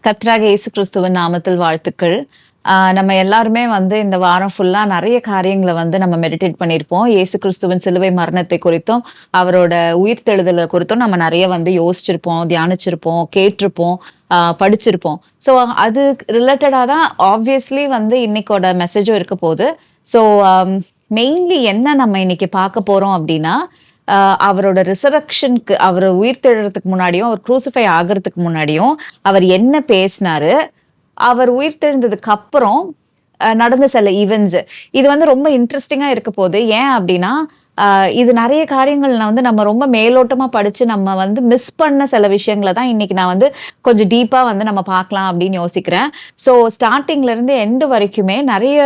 கர்த்தராகிய இயேசு கிறிஸ்துவின் நாமத்தில் வாழ்த்துக்கள். நம்ம எல்லாருமே வந்து இந்த வாரம் ஃபுல்லா நெறைய காரியங்கள வந்து நம்ம மெடிடேட் பண்ணியிருப்போம். இயேசு கிறிஸ்துவின் சிலுவை மரணத்தை குறித்தும், அவரோட உயிர்த்தெழுதல குறித்தும் நம்ம நெறைய வந்து யோசிச்சிருப்போம், தியானிச்சிருப்போம், கேட்டிருப்போம், படிச்சிருப்போம். ஸோ அது ரிலேட்டடா தான் ஆப்வியஸ்லி வந்து இன்னைக்கோட மெசேஜும் இருக்க போது. ஸோ மெயின்லி என்ன நம்ம இன்னைக்கு பார்க்க போறோம் அப்டின்னா, அவரோட ரிசரக்ஷனுக்கு அவர் உயிர்த்தெழுறதுக்கு முன்னாடியும், அவர் க்ரூசிஃபை ஆகுறதுக்கு முன்னாடியும், அவர் என்ன பேசினாரு? அவர் உயிர்த்தெழுந்ததுக்கு அப்புறம் நடந்த சில ஈவென்ட்ஸ். இது வந்து ரொம்ப இன்ட்ரெஸ்டிங்கா இருக்க போது. ஏன் அப்டின்னா, இது நெறைய காரியங்கள்ல வந்து நம்ம ரொம்ப மேலோட்டமா படிச்சு நம்ம வந்து மிஸ் பண்ண சில விஷயங்கள தான் இன்னைக்கு நான் வந்து கொஞ்சம் டீப்பா வந்து நம்ம பார்க்கலாம் அப்டின்னு யோசிக்கிறேன். ஸோ ஸ்டார்ட்டிங்ல இருந்து எண்ட் வரைக்குமே நெறைய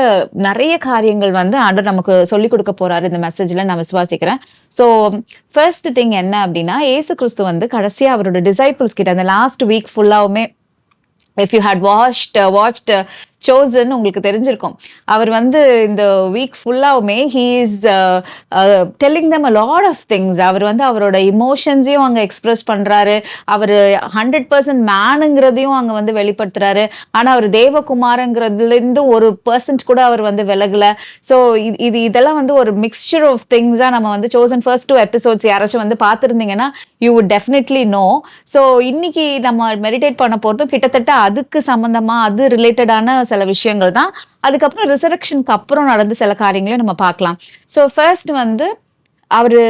நெறைய காரியங்கள் வந்து ஆண்டவர் நமக்கு சொல்லிக் குடுக்க போறாரு இந்த மெசேஜ்ல நான் விசுவாசிக்கிறேன். ஸோ ஃபர்ஸ்ட் திங் என்ன அப்டின்னா, இயேசு கிறிஸ்து வந்து கடைசியா அவரோட டிசைபிள்ஸ் கிட்ட அந்த லாஸ்ட் வீக் ஃபுல்லாவுமே if you had watched chosen உங்களுக்கு தெரிஞ்சிருக்கும். அவர் வந்து இந்த வீக் ஃபுல்லாவுமே he is telling them a lot of things. அவர் வந்து அவரோட இமோஷன்ஸையும் அங்க எக்ஸ்பிரஸ் பண்றாரு. அவரு 100% மேனுங்கிறதையும் அங்க வந்து வெளிப்படுத்துறாரு. ஆனா அவர் தேவகுமாரங்கிறதுலேருந்து 1% கூட அவர் வந்து விலகல. ஸோ இதெல்லாம் வந்து ஒரு மிக்ஸ்சர் ஆஃப் திங்ஸா நம்ம வந்து சோசன் ஃபர்ஸ்ட் 2 எபிசோட்ஸ் யாராச்சும் வந்து பார்த்திருந்தீங்கன்னா you would definitely know. So இன்னைக்கு நம்ம மெடிடேட் பண்ண போறதும் கிட்டத்தட்ட அதுக்கு சம்பந்தமா அது ரிலேட்டடான சில விஷயங்கள் தான். அதுக்கப்புறம் ரிசரக்ஷனுக்கு அப்புறம் நடந்த சில காரியங்களையும் நம்ம பார்க்கலாம். ஸோ ஃபர்ஸ்ட் வந்து அவரு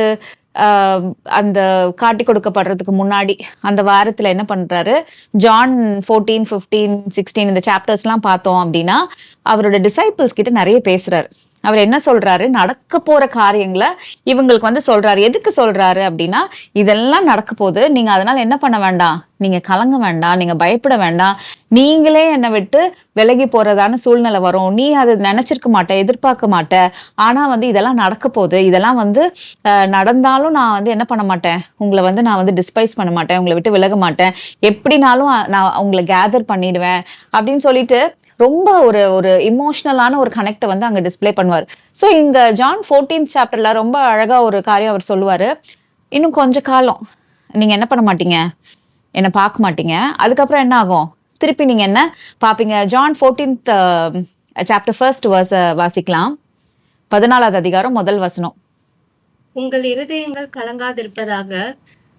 அந்த காட்டி கொடுக்கப்படுறதுக்கு முன்னாடி அந்த வாரத்துல என்ன பண்றாரு, ஜான் 14, 15, 16 இந்த சாப்டர்ஸ்லாம் பார்த்தோம் அப்படின்னா, அவரோட டிசைபிள்ஸ் கிட்ட நிறைய பேசுறாரு. அவர் என்ன சொல்றாரு, நடக்க போற காரியங்களை இவங்களுக்கு வந்து சொல்றாரு. எதுக்கு சொல்றாரு அப்படின்னா, இதெல்லாம் நடக்க போகுது, நீங்க அதனால என்ன பண்ண வேண்டாம், நீங்க கலங்க வேண்டாம், நீங்க பயப்பட வேண்டாம், நீங்களே என்னை விட்டு விலகி போறதான சூழ்நிலை வரும், நீ அதை நினைச்சிருக்க மாட்ட, எதிர்பார்க்க மாட்ட, ஆனா வந்து இதெல்லாம் நடக்க போகுது, இதெல்லாம் வந்து நடந்தாலும் நான் வந்து என்ன பண்ண மாட்டேன், உங்களை வந்து நான் வந்து டிஸ்பைஸ் பண்ண மாட்டேன், உங்களை விட்டு விலக மாட்டேன், எப்படினாலும் நான் உங்களை கேதர் பண்ணிடுவேன் அப்படின்னு சொல்லிட்டு ரொம்ப ஒரு ஒரு இமோஷனலான ஒரு கனெக்டை வந்து அங்க டிஸ்பிளே பண்ணுவார். ஸோ இங்க ஜான் 14th சாப்டர்ல ரொம்ப அழகா ஒரு காரியம் அவர் சொல்லுவாரு, இன்னும் கொஞ்ச காலம் நீங்க என்ன பண்ண மாட்டீங்க, என்ன பார்க்க மாட்டீங்க, அதுக்கப்புறம் என்ன ஆகும், திருப்பி நீங்க என்ன பார்ப்பீங்க. John 14th chapter first verse வாசிக்கலாம். 14வது அதிகாரம் முதல் வசனம். உங்கள் இருதயங்கள் கலங்காதிருப்பதாக,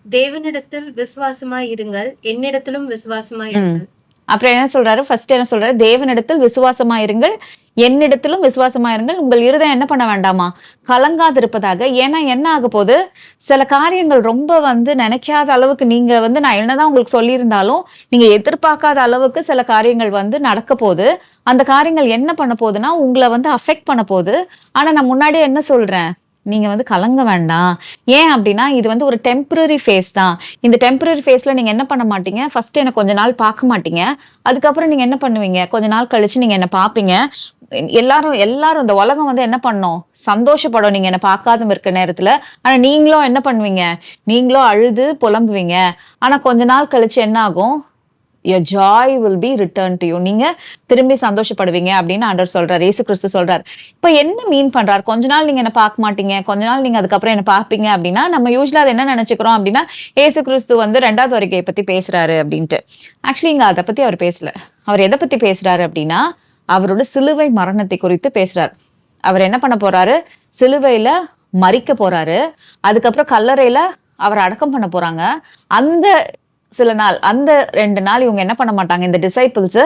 தேவனிடத்தில் விசுவாசமாய் இருங்கள், என்னிடத்திலும் விசுவாசமாய் இருங்கள். அப்புறம் என்ன சொல்றாரு, ஃபர்ஸ்ட் என்ன சொல்றாரு, தேவனிடத்தில் விசுவாசமாயிருங்கள், என்னிடத்திலும் விசுவாசமாயிருங்கள், உங்கள் இருதயம் என்ன பண்ண வேண்டாமா, கலங்காதிருப்பதாக. ஏன்னா என்ன ஆக போகுது, சில காரியங்கள் ரொம்ப வந்து நினைக்காத அளவுக்கு, நீங்க வந்து நான் என்னதான் உங்களுக்கு சொல்லியிருந்தாலும் நீங்க எதிர்பார்க்காத அளவுக்கு சில காரியங்கள் வந்து நடக்க போகுது. அந்த காரியங்கள் என்ன பண்ண போகுதுன்னா உங்களை வந்து அஃபெக்ட் பண்ண போகுது. ஆனா நான் முன்னாடியே என்ன சொல்றேன், நீங்க வந்து கலங்க வேண்டாம். ஏன் அப்படின்னா இது வந்து ஒரு டெம்பரரி ஃபேஸ் தான். இந்த டெம்பரரி ஃபேஸ்ல நீங்க என்ன பண்ண மாட்டீங்க, ஃபர்ஸ்ட் என்ன கொஞ்ச நாள் பார்க்க மாட்டீங்க, அதுக்கப்புறம் நீங்க என்ன பண்ணுவீங்க, கொஞ்ச நாள் கழிச்சு நீங்க என்ன பார்ப்பீங்க. எல்லாரும் இந்த உலகம் வந்து என்ன பண்ணும், சந்தோஷப்படும் நீங்க என்ன பார்க்காத இருக்க நேரத்துல. ஆனா நீங்களும் என்ன பண்ணுவீங்க, நீங்களும் அழுது புலம்புவீங்க. ஆனா கொஞ்ச நாள் கழிச்சு என்ன ஆகும், your joy will be returned to you. நீங்க திரும்பி சந்தோஷப்படுவீங்க அப்படின்னு ஆண்டவர் சொல்றாரு, இயேசு கிறிஸ்து சொல்றாரு. இப்ப என்ன மீன் பண்றாரு, கொஞ்ச நாள் நீங்க என்ன பார்க்க மாட்டீங்க, கொஞ்ச நாள் நீங்க அதுக்கப்புறம் என்ன பார்ப்பீங்க அப்படின்னா, நம்ம யூஸ்வலா அதை என்ன நினைச்சுக்கிறோம் அப்படின்னா, இயேசு கிறிஸ்து வந்து 2வது வருகையை பத்தி பேசுறாரு அப்படின்ட்டு. ஆக்சுவலி இங்க அதை பத்தி அவர் பேசல. அவர் எதை பத்தி பேசுறாரு அப்படின்னா, அவரோட சிலுவை மரணத்தை குறித்து பேசுறாரு. அவர் என்ன பண்ண போறாரு, சிலுவையில மரிக்க போறாரு, அதுக்கப்புறம் கல்லறையில அவர் அடக்கம் பண்ண போறாங்க. அந்த சில நாள், அந்த 2 நாள் இவங்க என்ன பண்ண மாட்டாங்க, இந்த டிசைபிள்ஸ்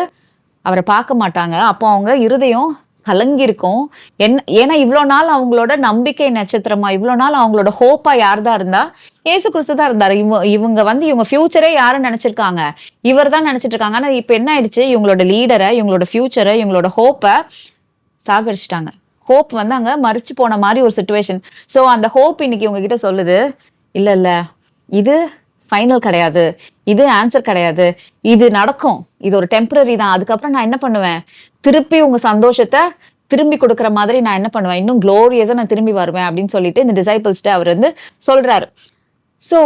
அவரை பார்க்க மாட்டாங்க. அப்போ அவங்க இருதயம் கலங்கியிருக்கும். ஏன்னா இவ்வளோ நாள் அவங்களோட நம்பிக்கை நட்சத்திரமா, இவ்வளோ நாள் அவங்களோட ஹோப்பா யார் தான் இருந்தா, இயேசு கிறிஸ்து தான் இருந்தாரு. இவங்க வந்து இவங்க ஃபியூச்சரே யாரும் நினைச்சிருக்காங்க, இவர் தான் நினைச்சிட்டு இருக்காங்க. ஆனா இப்ப என்ன ஆயிடுச்சு, இவங்களோட லீடரை, இவங்களோட ஃபியூச்சரை, இவங்களோட ஹோப்பை சாகடிச்சிட்டாங்க. ஹோப் வந்து அங்க மறிச்சு போன மாதிரி ஒரு சிச்சுவேஷன். ஸோ அந்த ஹோப் இன்னைக்கு இவங்க கிட்ட சொல்லுது, இல்ல இது ஃபைனல் கிடையாது, இது ஆன்சர் கிடையாது, இது நடக்கும், இது ஒரு டெம்பரரி தான், அதுக்கப்புறம் நான் என்ன பண்ணுவேன், திருப்பி உங்க சந்தோஷத்தை திரும்பி கொடுக்குற மாதிரி நான் என்ன பண்ணுவேன், இன்னும் க்ளோரியஸா நான் திரும்பி வருவேன் அப்படின்னு சொல்லிட்டு இந்த டிசைபிள்ஸ்ட அவர் வந்து சொல்றாரு. ஸோ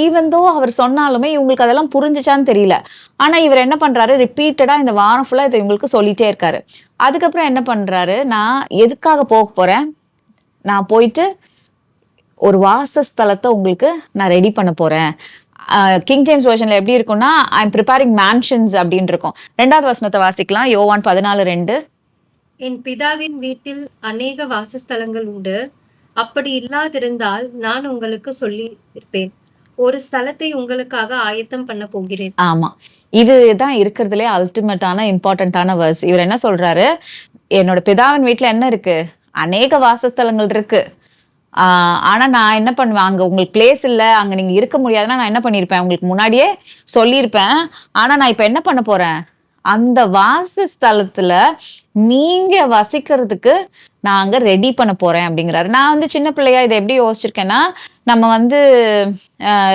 ஈவன் தோ அவர் சொன்னாலுமே இவங்களுக்கு அதெல்லாம் புரிஞ்சிச்சான்னு தெரியல. ஆனா இவர் என்ன பண்றாரு, ரிப்பீட்டடா இந்த வாரம் ஃபுல்லா இதை இவங்களுக்கு சொல்லிட்டே இருக்காரு. அதுக்கப்புறம் என்ன பண்றாரு, நான் எதுக்காக போக போறேன், நான் போயிட்டு ஒரு வாசஸ்தலத்தை உங்களுக்கு நான் ரெடி பண்ண போறேன், கிங் ஜேம்ஸ் வெர்ஷன்ல எப்படி இருக்கும்னா ஐ எம் ப்ரிப்பேரிங் மேன்ஷன்ஸ் அப்படின்னு இருக்கும். 2வது வசனத்தை வாசிக்கலாம். யோவான் 14:2. என் பிதாவின் வீட்டில் அநேக வாசஸ்தலங்கள் உண்டு. அப்படி இல்லாதிருந்தால் நான் உங்களுக்கு சொல்லி இருப்பேன். ஒரு ஸ்தலத்தை உங்களுக்காக ஆயத்தம் பண்ண போகிறேன். ஆமா, இதுதான் இருக்கிறதுலே அல்டிமேட்டான இம்பார்ட்டன்டான வேர்ஸ். இவர் என்ன சொல்றாரு, என்னோட பிதாவின் வீட்டுல என்ன இருக்கு, அநேக வாசஸ்தலங்கள் இருக்கு. ஆனா நான் என்ன பண்ணுவேன், அங்க உங்களுக்கு பிளேஸ் இல்ல, அங்க நீங்க இருக்க முடியாதுன்னா நான் என்ன பண்ணிருப்பேன், உங்களுக்கு முன்னாடியே சொல்லியிருப்பேன். ஆனா நான் இப்ப என்ன பண்ண போறேன், அந்த வாசஸ்தலத்துல நீங்க வசிக்கிறதுக்கு நான் அங்க ரெடி பண்ண போறேன் அப்படிங்கிறாரு. நான் வந்து சின்ன பிள்ளையா இதை எப்படி யோசிச்சிருக்கேன்னா, நம்ம வந்து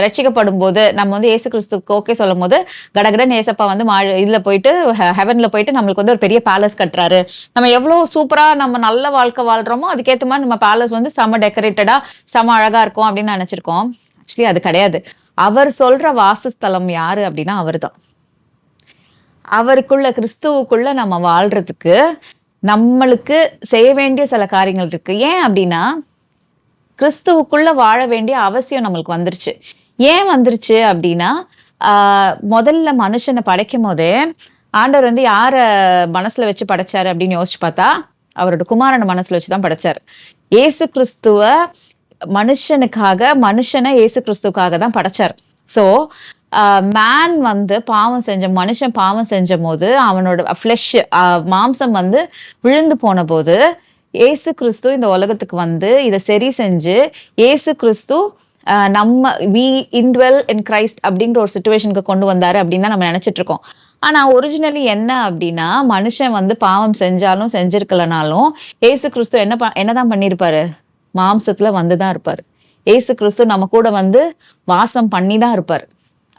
ரட்சிக்கப்படும் போது நம்ம வந்து இயேசு கிறிஸ்துக்கு ஓகே சொல்லும் போது கடகடன் ஏசப்பா வந்து இதுல போயிட்டு ஹெவன்ல போயிட்டு நம்மளுக்கு வந்து ஒரு பெரிய பேலஸ் கட்டுறாரு. நம்ம எவ்வளவு சூப்பரா நம்ம நல்ல வாழ்க்கை வாழ்றோமோ அதுக்கேற்ற மாதிரி நம்ம பேலஸ் வந்து செம டெக்கரேட்டடா செம அழகா இருக்கும் அப்படின்னு நினைச்சிருக்கோம். ஆக்சுவலி அது கிடையாது. அவர் சொல்ற வாசஸ்தலம் யாரு அப்படின்னா அவர்தான். அவருக்குள்ள கிறிஸ்துவுக்குள்ள நம்ம வாழ்றதுக்கு நம்மளுக்கு செய்ய வேண்டிய சில காரியங்கள் இருக்கு. ஏன் அப்படின்னா கிறிஸ்துவுக்குள்ள வாழ வேண்டிய அவசியம் நம்மளுக்கு வந்துருச்சு. ஏன் வந்துருச்சு அப்படின்னா முதல்ல மனுஷனை படைக்கும் போதே ஆண்டவர் வந்து யார மனசுல வச்சு படைச்சாரு அப்படின்னு யோசிச்சு பார்த்தா அவரோட குமாரனை மனசுல வச்சுதான் படைச்சாரு. ஏசு கிறிஸ்துவ மனுஷனை ஏசு கிறிஸ்துவுக்காக தான் படைச்சாரு. ஸோ மேன் வந்து மனுஷன் பாவம் செஞ்ச போது அவனோட ஃப்ளெஷ் மாம்சம் வந்து விழுந்து போன போது ஏசு கிறிஸ்து இந்த உலகத்துக்கு வந்து இதை சரி செஞ்சு ஏசு கிறிஸ்து நம்ம வி இன்ட்வெல் இன் கிரைஸ்ட் அப்படிங்கிற ஒரு சிச்சுவேஷனுக்கு கொண்டு வந்தாரு அப்படின்னு தான் நம்ம நினைச்சிட்டு இருக்கோம். ஆனா ஒரிஜினலி என்ன அப்படின்னா மனுஷன் வந்து பாவம் செஞ்சாலும் செஞ்சிருக்கலனாலும் ஏசு கிறிஸ்து என்னதான் பண்ணியிருப்பாரு, மாம்சத்துல வந்துதான் இருப்பாரு. ஏசு கிறிஸ்து நம்ம கூட வந்து வாசம் பண்ணி தான் இருப்பாரு.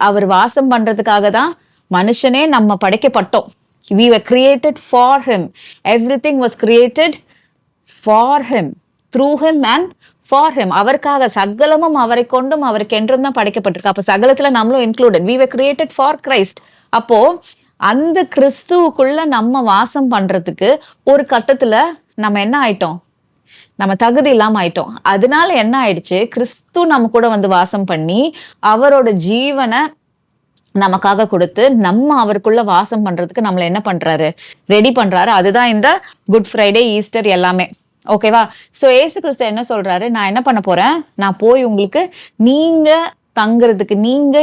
அவர் வாசம் பண்றதுக்காக தான் மனுஷனே நம்ம படைக்கப்பட்டோம். We were created for him. Everything was created for him, through him and for him. அவருக்காக சகலமும் அவரை கொண்டும் அவருக்கு என்றும் தான் படைக்கப்பட்டிருக்கு. அப்ப சகலத்துல நம்மளும் included. We were created for Christ. அப்போ அந்த கிறிஸ்துவுக்குள்ள நம்ம வாசம் பண்றதுக்கு ஒரு கட்டத்துல நம்ம என்ன ஆயிட்டோம், நம்ம தகுதி இல்லாம ஆயிட்டோம். அதனால என்ன ஆயிடுச்சு, கிறிஸ்து நம்ம கூட வந்து வாசம் பண்ணி அவரோட ஜீவனை நமக்காக கொடுத்து நம்ம அவருக்குள்ள வாசம் பண்றதுக்கு நம்மள என்ன பண்றாரு, ரெடி பண்றாரு. அதுதான் இந்த குட் ஃப்ரைடே, ஈஸ்டர் எல்லாமே. ஓகேவா? ஸோ ஏசு கிறிஸ்து என்ன சொல்றாரு, நான் என்ன பண்ண போறேன், நான் போய் உங்களுக்கு நீங்க தங்குறதுக்கு, நீங்க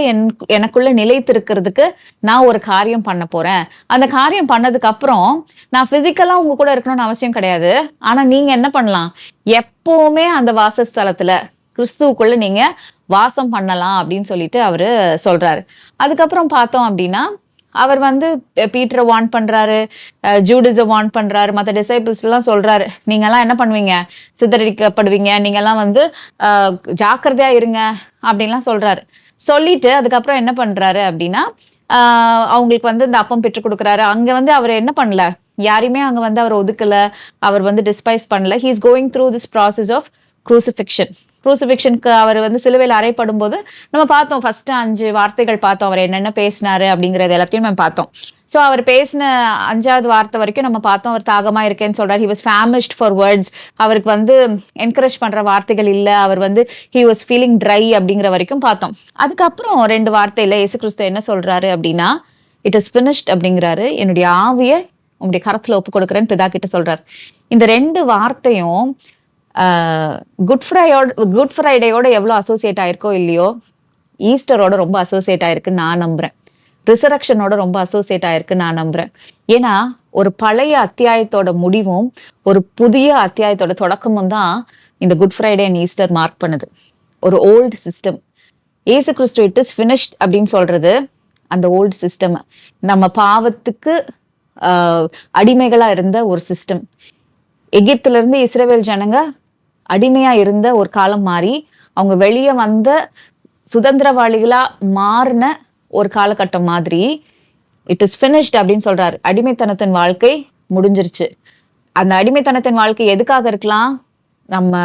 எனக்குள்ள நிலைத்திருக்கிறதுக்கு நான் ஒரு காரியம் பண்ண போறேன். அந்த காரியம் பண்ணதுக்கு அப்புறம் நான் பிசிக்கலா உங்க கூட இருக்கணும்னு அவசியம் கிடையாது. ஆனா நீங்க என்ன பண்ணலாம், எப்பவுமே அந்த வாசஸ்தலத்துல கிறிஸ்துவுக்குள்ள நீங்க வாசம் பண்ணலாம் அப்படின்னு சொல்லிட்டு அவரு சொல்றாரு. அதுக்கப்புறம் பார்த்தோம் அப்படின்னா அவர் வந்து பீட்டரை வார்ன் பண்றாரு, ஜூடிஸை வார்ன் பண்றாரு, மற்ற டிசைபிள்ஸ் எல்லாம் சொல்றாரு, நீங்க எல்லாம் என்ன பண்ணுவீங்க, சிதறடிக்கப்படுவீங்க, நீங்க எல்லாம் வந்து ஜாக்கிரதையா இருங்க அப்படின்லாம் சொல்றாரு. சொல்லிட்டு அதுக்கப்புறம் என்ன பண்றாரு அப்படின்னா அவங்களுக்கு வந்து இந்த அப்பம் பெற்று கொடுக்குறாரு. அங்க வந்து அவர் என்ன பண்ணல, யாரையுமே அங்க வந்து அவர் ஒதுக்கல, அவர் வந்து டிஸ்பைஸ் பண்ணல. He is going through this process of குரூசிஃபிக்ஷனுக்கு அவர் வந்து சிலுவையில் அறையப்படும் போது நம்ம பார்த்தோம், ஃபர்ஸ்ட் 5 வார்த்தைகள் பார்த்தோம், அவர் என்னென்ன பேசினாரு அப்படிங்கிறது எல்லாத்தையும் நம்ம பார்த்தோம். ஸோ அவர் பேசின 5வது வார்த்தை வரைக்கும் நம்ம பார்த்தோம். அவர் தாகமா இருக்கேன்னு சொல்றாரு. He was famished for words. அவருக்கு வந்து என்கரேஜ் பண்ற வார்த்தைகள் இல்லை. அவர் வந்து ஹி வாஸ் ஃபீலிங் ட்ரை அப்படிங்கிற வரைக்கும் பார்த்தோம். அதுக்கப்புறம் 2 வார்த்தையில இயேசு கிறிஸ்து என்ன சொல்றாரு அப்படின்னா இட் இஸ் ஃபினிஷ்ட் அப்படிங்கிறாரு. என்னுடைய ஆவியை உங்களுடைய கரத்துல ஒப்பு கொடுக்குறேன்னு பிதா கிட்ட சொல்றாரு. இந்த 2 வார்த்தையும் குட் ஃப்ரைடேயோட எவ்வளோ அசோசியேட் ஆயிருக்கோ இல்லையோ, ஈஸ்டரோட ரொம்ப அசோசியேட் ஆயிருக்குன்னு நான் நம்புறேன். ரிசரக்ஷனோட ரொம்ப அசோசியேட் ஆயிருக்குன்னு நான் நம்புறேன். ஏன்னா ஒரு பழைய அத்தியாயத்தோட முடிவும் ஒரு புதிய அத்தியாயத்தோட தொடக்கமும் தான் இந்த Good Friday and Easter mark பண்ணுது. ஒரு old system, Yesu Kristu it is finished அப்படின்னு சொல்றது அந்த ஓல்டு சிஸ்டம். நம்ம பாவத்துக்கு அடிமைகளா இருந்த ஒரு சிஸ்டம். எகிப்துல இருந்து இஸ்ரவேல் ஜனங்க அடிமையா இருந்த ஒரு காலம் மாறி அவங்க வெளியே வந்த சுதந்திரவாளிகளா மாறின ஒரு காலகட்டம் மாதிரி இட் இஸ் ஃபினிஷ்ட் அப்படின்னு சொல்றாரு. அடிமைத்தனத்தின் வாழ்க்கை முடிஞ்சிருச்சு. அந்த அடிமைத்தனத்தின் வாழ்க்கை எதுக்காக இருக்கலாம், நம்ம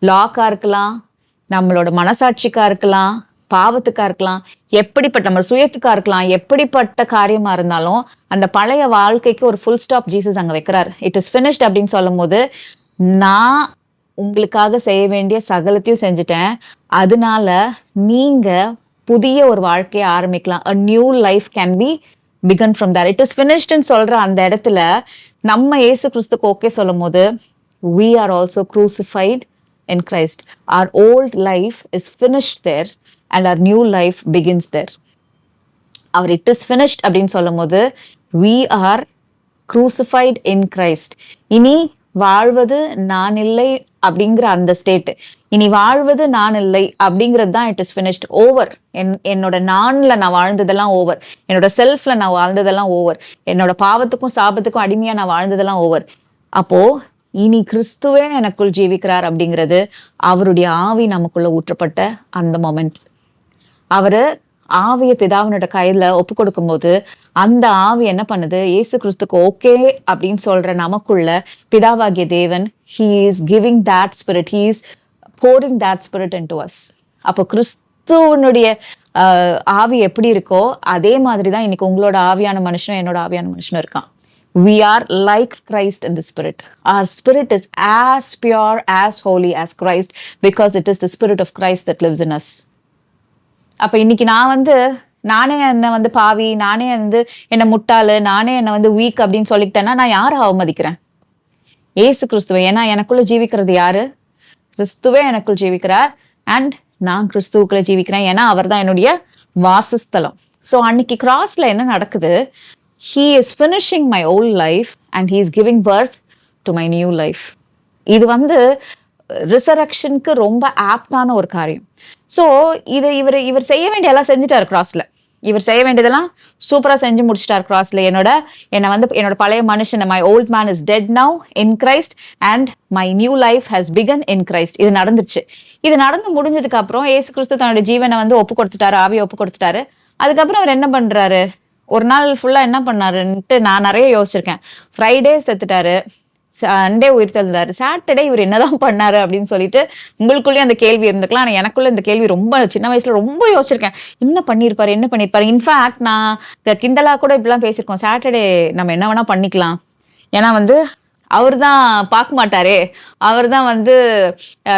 லாக்கா இருக்கலாம், நம்மளோட மனசாட்சிக்கா இருக்கலாம், பாவத்துக்கா இருக்கலாம், எப்படிப்பட்ட நம்ம சுயத்துக்கா இருக்கலாம், எப்படிப்பட்ட காரியமா இருந்தாலும் அந்த பழைய வாழ்க்கைக்கு ஒரு ஃபுல் ஸ்டாப் ஜீசஸ் அங்க வைக்கிறார். இட் இஸ் ஃபினிஷ்ட் அப்படின்னு சொல்லும் போது நான் உங்களுக்காக செய்ய வேண்டிய சகலத்தையும் செஞ்சுட்டேன், அதனால நீங்க புதிய ஒரு வாழ்க்கையை ஆரம்பிக்கலாம். a new life can be begun from there. it is finished ன்னு சொல்ற அந்த இடத்துல நம்ம இயேசு கிறிஸ்துக்கு ஓகே சொல்லும் போது we are also crucified in Christ. our old life is finished there and our new life begins there. Our it is finished அப்படின்னு சொல்லும் போது we are crucified in Christ. இனி வாழ்வது நான் இல்லை அப்படிங்கிற அந்த ஸ்டேட், இனி வாழ்வது நான் இல்லை அப்படிங்கிறது தான் இட் இஸ் ஃபினிஷ்ட், ஓவர். என்னோட நான்ல நான் வாழ்ந்ததெல்லாம் ஓவர், என்னோட செல்ஃப்ல நான் வாழ்ந்ததெல்லாம் ஓவர், என்னோட பாவத்துக்கும் சாபத்துக்கும் அடிமையா நான் வாழ்ந்ததெல்லாம் ஓவர். அப்போ இனி கிறிஸ்துவே எனக்குள் ஜீவிக்கிறார் அப்படிங்கிறது அவருடைய ஆவி நமக்குள்ள ஊற்றப்பட்ட அந்த மொமெண்ட். அவரு ஆவிய பிதாவினோட கையில ஒப்பு கொடுக்கும் போது அந்த ஆவி என்ன பண்ணுது, இயேசு கிறிஸ்துக்கு ஓகே அப்படின்னு சொல்ற நமக்குள்ள பிதாவாகிய தேவன் he is giving that spirit, he is pouring that spirit into us. அப்போ கிறிஸ்துவனுடைய ஆவி எப்படி இருக்கோ அதே மாதிரிதான் இன்னைக்கு உங்களோட ஆவியான மனுஷனும் என்னோட ஆவியான மனுஷனும் இருக்கான். we are like Christ in the spirit. our spirit is as pure, as holy as Christ, because it is the spirit of Christ that lives in us. அப்ப இன்னைக்கு நானே என்ன பாவி, நானே என்ன முட்டாளு, நானே என்ன வீக் அப்படின்னு சொல்லிக்கிட்டேன்னா நான் யாரை அவமதிக்கிறேன்? ஏசு கிறிஸ்துவை. ஏன்னா எனக்குள்ள ஜீவிக்கிறது யாரு? கிறிஸ்துவே எனக்குள் ஜீவிக்கிறார் அண்ட் நான் கிறிஸ்துவுக்குள்ள ஜீவிக்கிறேன். ஏன்னா அவர் தான் என்னுடைய வாசஸ்தலம். ஸோ அன்னைக்கு கிராஸ்ல என்ன நடக்குது? he is finishing my old life and he is giving birth to my new life. இது ரிசரக்ஷனுக்கு ரொம்ப ஆப்டான ஒரு காரியம். ஸோ இதை இவர் செய்ய வேண்டிய எல்லாம் செஞ்சுட்டாரு கிராஸ்ல. இவர் செய்ய வேண்டியதெல்லாம் சூப்பரா செஞ்சு முடிச்சிட்டார் கிராஸ்ல. என்னோட பழைய மனுஷன், my old man is dead now in Christ and my new life has begun in Christ. இது நடந்துச்சு. இது நடந்து முடிஞ்சதுக்கு அப்புறம் ஏசு கிறிஸ்து தன்னோட ஜீவனை ஒப்பு கொடுத்துட்டாரு, ஆவியை ஒப்பு கொடுத்துட்டாரு. அதுக்கப்புறம் அவர் என்ன பண்றாரு? ஒரு நாள் ஃபுல்லா என்ன பண்ணாருன்ட்டு நான் நிறைய யோசிச்சிருக்கேன். ஃப்ரைடே செத்துட்டாரு, சண்டே உயிர் தெழுந்தாரு, சாட்டர்டே இவர் என்னதான் பண்ணாரு அப்படின்னு சொல்லிட்டு உங்களுக்குள்ளேயும் அந்த கேள்வி இருந்திருக்கலாம். ஆனால் எனக்குள்ள இந்த கேள்வி ரொம்ப சின்ன வயசுல ரொம்ப யோசிச்சிருக்கேன். என்ன பண்ணியிருப்பாரு. இன்ஃபேக்ட் நான் கிண்டலா கூட இப்படிலாம் பேசியிருக்கோம், சாட்டர்டே நம்ம என்ன வேணா பண்ணிக்கலாம், ஏன்னா அவர் தான் பார்க்க மாட்டாரே, அவர் தான்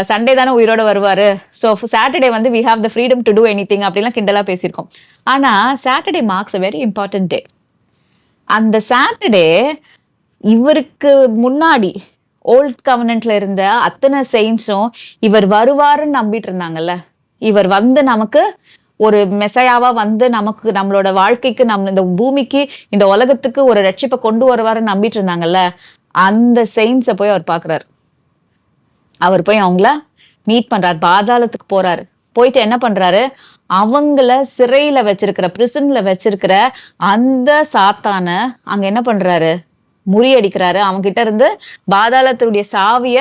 சண்டே தானே உயிரோட வருவாரு, so Saturday we have the freedom to do anything அப்படிலாம் கிண்டலா பேசியிருக்கோம். ஆனா Saturday marks a very important day. அந்த சாட்டர்டே இவருக்கு முன்னாடி ஓல்ட் கவர்னன்ட்ல இருந்த அத்தனை செயின்ஸும் இவர் வருவாருன்னு நம்பிட்டு இருந்தாங்கல்ல. இவர் நமக்கு ஒரு மெசையாவா நமக்கு நம்மளோட வாழ்க்கைக்கு, நம்ம இந்த பூமிக்கு, இந்த உலகத்துக்கு ஒரு ரட்சிப்பை கொண்டு வருவாருன்னு நம்பிட்டு இருந்தாங்கல்ல. அந்த செயின்ஸை போய் அவர் பாக்குறாரு. அவர் போய் அவங்கள மீட் பண்றாரு, பாதாளத்துக்கு போறாரு. போயிட்டு என்ன பண்றாரு? அவங்கள சிறையில வச்சிருக்கிற, பிரிசன்ல வச்சிருக்கிற அந்த சாத்தான அங்க என்ன பண்றாரு? முறியடிக்கிறாரு. அவங்க கிட்ட இருந்து பாதாளத்துடைய சாவிய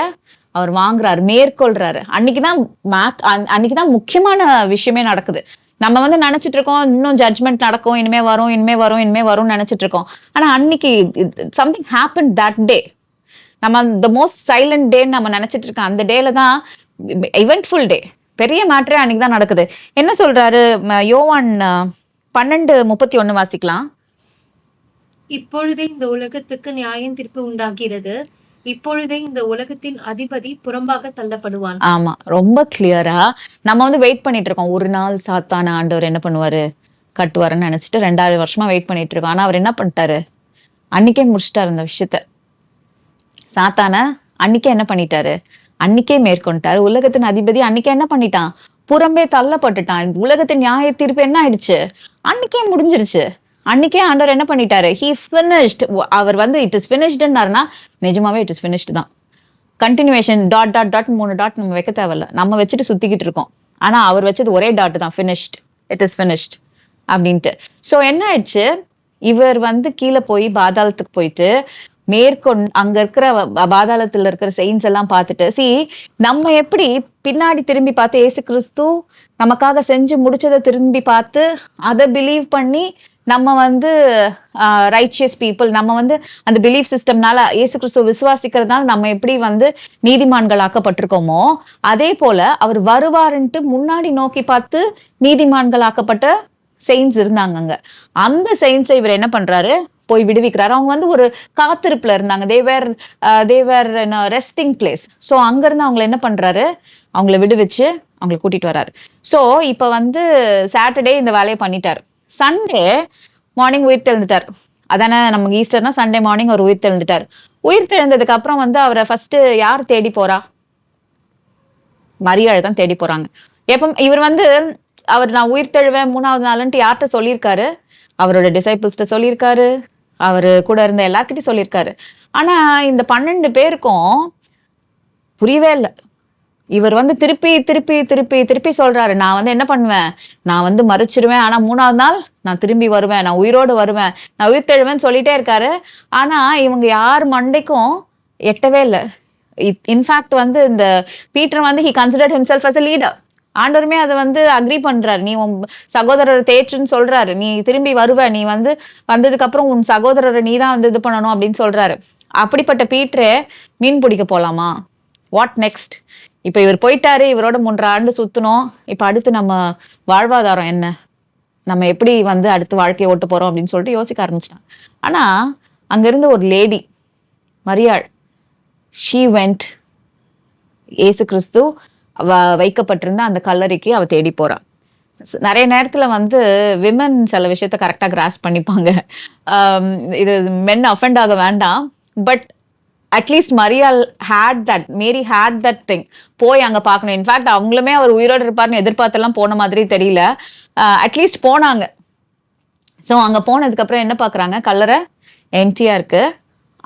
அவர் வாங்குறாரு, மேற்கொள்றாரு. அன்னைக்குதான் முக்கியமான விஷயமே நடக்குது. நம்ம நினைச்சிட்டு இருக்கோம் இன்னும் ஜட்ஜ்மெண்ட் நடக்கும், இனிமே வரும் நினைச்சிட்டு இருக்கோம். ஆனா அன்னைக்கு சம்திங் ஹேப்பன் தட் டே. நம்ம த மோஸ்ட் சைலண்ட் டே நம்ம நினைச்சிட்டு இருக்கோம். அந்த டேல தான் இவென்ட்ஃபுல் டே, பெரிய மேட்டரே அன்னைக்கு தான் நடக்குது. என்ன சொல்றாரு? யோவான் 12:31 வாசிக்கலாம். இப்பொழுதே இந்த உலகத்துக்கு நியாயம் தீர்ப்பு உண்டாகிறது, இப்பொழுதே இந்த உலகத்தின் அதிபதி புறம்பாக தள்ளப்படுவான். ஆமா, ரொம்ப கிளியரா நம்ம வெயிட் பண்ணிட்டு இருக்கோம். ஒரு நாள் சாத்தான ஆண்டவர் என்ன பண்ணுவாரு, கட்டுவாருன்னு நினைச்சிட்டு 2000 வருஷமா வெயிட் பண்ணிட்டு இருக்கோம். ஆனா அவர் என்ன பண்ணிட்டாரு? அன்னைக்கே முடிச்சிட்டாரு இந்த விஷயத்த. சாத்தான அன்னைக்கே என்ன பண்ணிட்டாரு? அன்னைக்கே மேற்கொண்டாரு. உலகத்தின் அதிபதி அன்னைக்கே என்ன பண்ணிட்டான்? புறம்பே தள்ளப்பட்டுட்டான். உலகத்தின் நியாய தீர்ப்பு என்ன ஆயிடுச்சு? அன்னைக்கே முடிஞ்சிருச்சு. அன்னைக்கே ஆண்டவர் என்ன பண்ணிட்டாரு? he finished. Our it is finishedன்னாருன்னா நிஜமாவே it is finished தான். கண்டினியூவேஷன் டாட் 3 டாட் நம்ம வைக்க தேவையில்ல, நம்ம வச்சுட்டு சுத்திக்கிட்டு இருக்கோம். ஆனா அவர் வச்சது ஒரே டாட் தான், finished, it is finished அப்படின்ட்டு. ஸோ என்ன ஆயிடுச்சு? இவர் கீழே போய் பாதாளத்துக்கு போயிட்டு அங்க இருக்கிற பாதாளத்துல இருக்கிற செயின்ஸ் எல்லாம் பார்த்துட்டு, நம்ம எப்படி பின்னாடி திரும்பி பார்த்து ஏசு கிறிஸ்து நமக்காக செஞ்சு முடிச்சதை திரும்பி பார்த்து அதை பிலீவ் பண்ணி நம்ம ரைச்சியஸ் பீப்புள், நம்ம அந்த பிலீஃப் சிஸ்டம்னால இயேசு கிறிஸ்துவ விசுவாசிக்கிறதுனால நம்ம எப்படி நீதிமான்கள் ஆக்கப்பட்டிருக்கோமோ, அதே போல அவர் வருவாருன்ட்டு முன்னாடி நோக்கி பார்த்து நீதிமான்கள் ஆக்கப்பட்ட செயின்ஸ் இருந்தாங்க. அந்த செயின்ஸை இவர் என்ன பண்றாரு? போய் விடுவிக்கிறாரு. அவங்க ஒரு காத்திருப்புல இருந்தாங்க. தேவர் ரெஸ்டிங் பிளேஸ். ஸோ அங்க இருந்து அவங்களை என்ன பண்றாரு? அவங்கள விடுவிச்சு அவங்களை கூட்டிட்டு வர்றாரு. ஸோ இப்போ வந்து சாட்டர்டே இந்த வேலையை பண்ணிட்டார். சண்டே மார்னிங் உயிர் தெழுந்துட்டார். அதானே நமக்கு ஈஸ்டர்னா சண்டே மார்னிங் அவர் உயிர் தெழுந்துட்டார். உயிர் தெழுந்ததுக்கு அப்புறம் வந்து அவரை ஃபர்ஸ்ட் யார் தேடி போறா? மரியாள் தான் தேடி போறாங்க. எப்ப இவர் வந்து நான் உயிர் தெழுவேன் 3வது நாளுன்ட்டு யார்கிட்ட சொல்லியிருக்காரு? அவரோட டிசைபிள்ஸ்ட்ட சொல்லியிருக்காரு. அவரு கூட இருந்த எல்லார்கிட்டையும் சொல்லியிருக்காரு. ஆனா இந்த 12 பேருக்கும் புரியவே இல்லை. இவர் வந்து திருப்பி திருப்பி திருப்பி திருப்பி சொல்றாரு, நான் வந்து என்ன பண்ணுவேன், நான் வந்து மறிச்சிருவேன், ஆனா 3வது நாள் நான் திரும்பி வருவேன், நான் உயிரோடு வருவேன், நான் உயிர் தெழுவேன்னு சொல்லிட்டே இருக்காரு. ஆனா இவங்க யார் மண்டைக்கும் எட்டவே இல்லை. இன்ஃபேக்ட் வந்து இந்த பீட்டர் வந்து he considered himself as a leader. ஆண்டவருமே அதை வந்து அக்ரி பண்றாரு. நீ உன் சகோதரரை தேற்றுன்னு சொல்றாரு, நீ திரும்பி வருவ, நீ வந்து வந்ததுக்கு அப்புறம் உன் சகோதரரை நீ தான் வந்து இது பண்ணணும் அப்படின்னு சொல்றாரு. அப்படிப்பட்ட பீட்டரே மீன் பிடிக்க போலாமா? What next? இப்ப இவர் போயிட்டாரு, இவரோட 3 ஆண்டு சுத்தணும். இப்ப அடுத்து நம்ம வாழ்வாதாரம் என்ன, நம்ம எப்படி வந்து அடுத்து வாழ்க்கையை ஓட்டு போறோம் அப்படின்னு சொல்லிட்டு யோசிக்க ஆரம்பிச்சிட்டான். ஆனா அங்க இருந்த ஒரு லேடி மரியாள், ஷீ வெண்ட், ஏசு கிறிஸ்து வைக்கப்பட்டிருந்த அந்த கல்லறைக்கு அவ தேடி போறா. நிறைய நேரத்துல வந்து விமன் சில விஷயத்த கரெக்டா கிராஸ் பண்ணிப்பாங்க. இது மென் அஃபெண்ட் ஆக வேண்டாம், பட் அட்லீஸ்ட் மரியாள் மேரி ஹேட் தட் திங். போய் அங்க பார்க்கணும். இன்ஃபேக்ட் அவங்களுமே அவர் உயிரோடு இருப்பார்னு எதிர்பார்த்தெல்லாம் போன மாதிரி தெரியல. அட்லீஸ்ட் போனாங்க. ஸோ அங்க போனதுக்கு அப்புறம் என்ன பாக்குறாங்க? கல்லறை எம்டியா இருக்கு.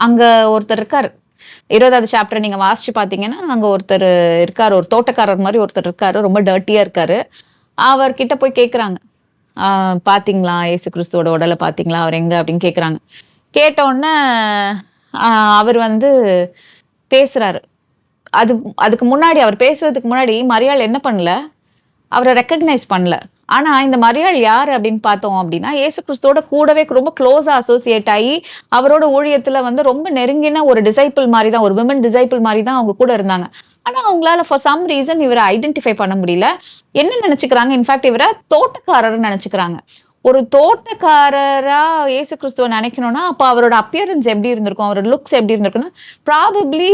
அங்க ஒருத்தர் இருக்காரு. 20வது சாப்டர் நீங்க வாசிச்சு பாத்தீங்கன்னா அங்க ஒருத்தர் இருக்காரு, ஒரு தோட்டக்காரர் மாதிரி ஒருத்தர் இருக்காரு, ரொம்ப டர்ட்டியா இருக்காரு. அவர்கிட்ட போய் கேக்குறாங்க, பாத்தீங்களா ஏசு கிறிஸ்துவோட உடலை பாத்தீங்களா, அவர் எங்க அப்படின்னு கேக்குறாங்க. கேட்ட உடனே அவர் வந்து பேசுறாரு. அதுக்கு முன்னாடி அவர் பேசுறதுக்கு முன்னாடி மரியாள் என்ன பண்ணல, அவரை ரெக்கக்னைஸ் பண்ணல. ஆனா இந்த மரியாள் யாரு அப்படின்னு பார்த்தோம் அப்படின்னா, ஏசு கிறிஸ்துவோட கூடவே ரொம்ப க்ளோஸா அசோசியேட் ஆகி அவரோட ஊழியத்துல வந்து ரொம்ப நெருங்கின ஒரு டிசைபிள் மாதிரி தான், ஒரு விமன் டிசைபிள் மாதிரி தான் அவங்க கூட இருந்தாங்க. ஆனா அவங்களால ஃபார் சம் ரீசன் இவரை ஐடென்டிஃபை பண்ண முடியல. என்ன நினைச்சுக்கிறாங்க? இன்ஃபேக்ட் இவரை தோட்டக்காரர் நினைச்சுக்கிறாங்க. ஒரு தோட்டக்காரரா ஏசு கிறிஸ்துவ நினைக்கணும்னா அப்ப அவரோட அப்பியரன்ஸ் எப்படி இருந்திருக்கும், அவரோட லுக்ஸ் எப்படி இருந்திருக்குன்னா, ப்ராபப்ளி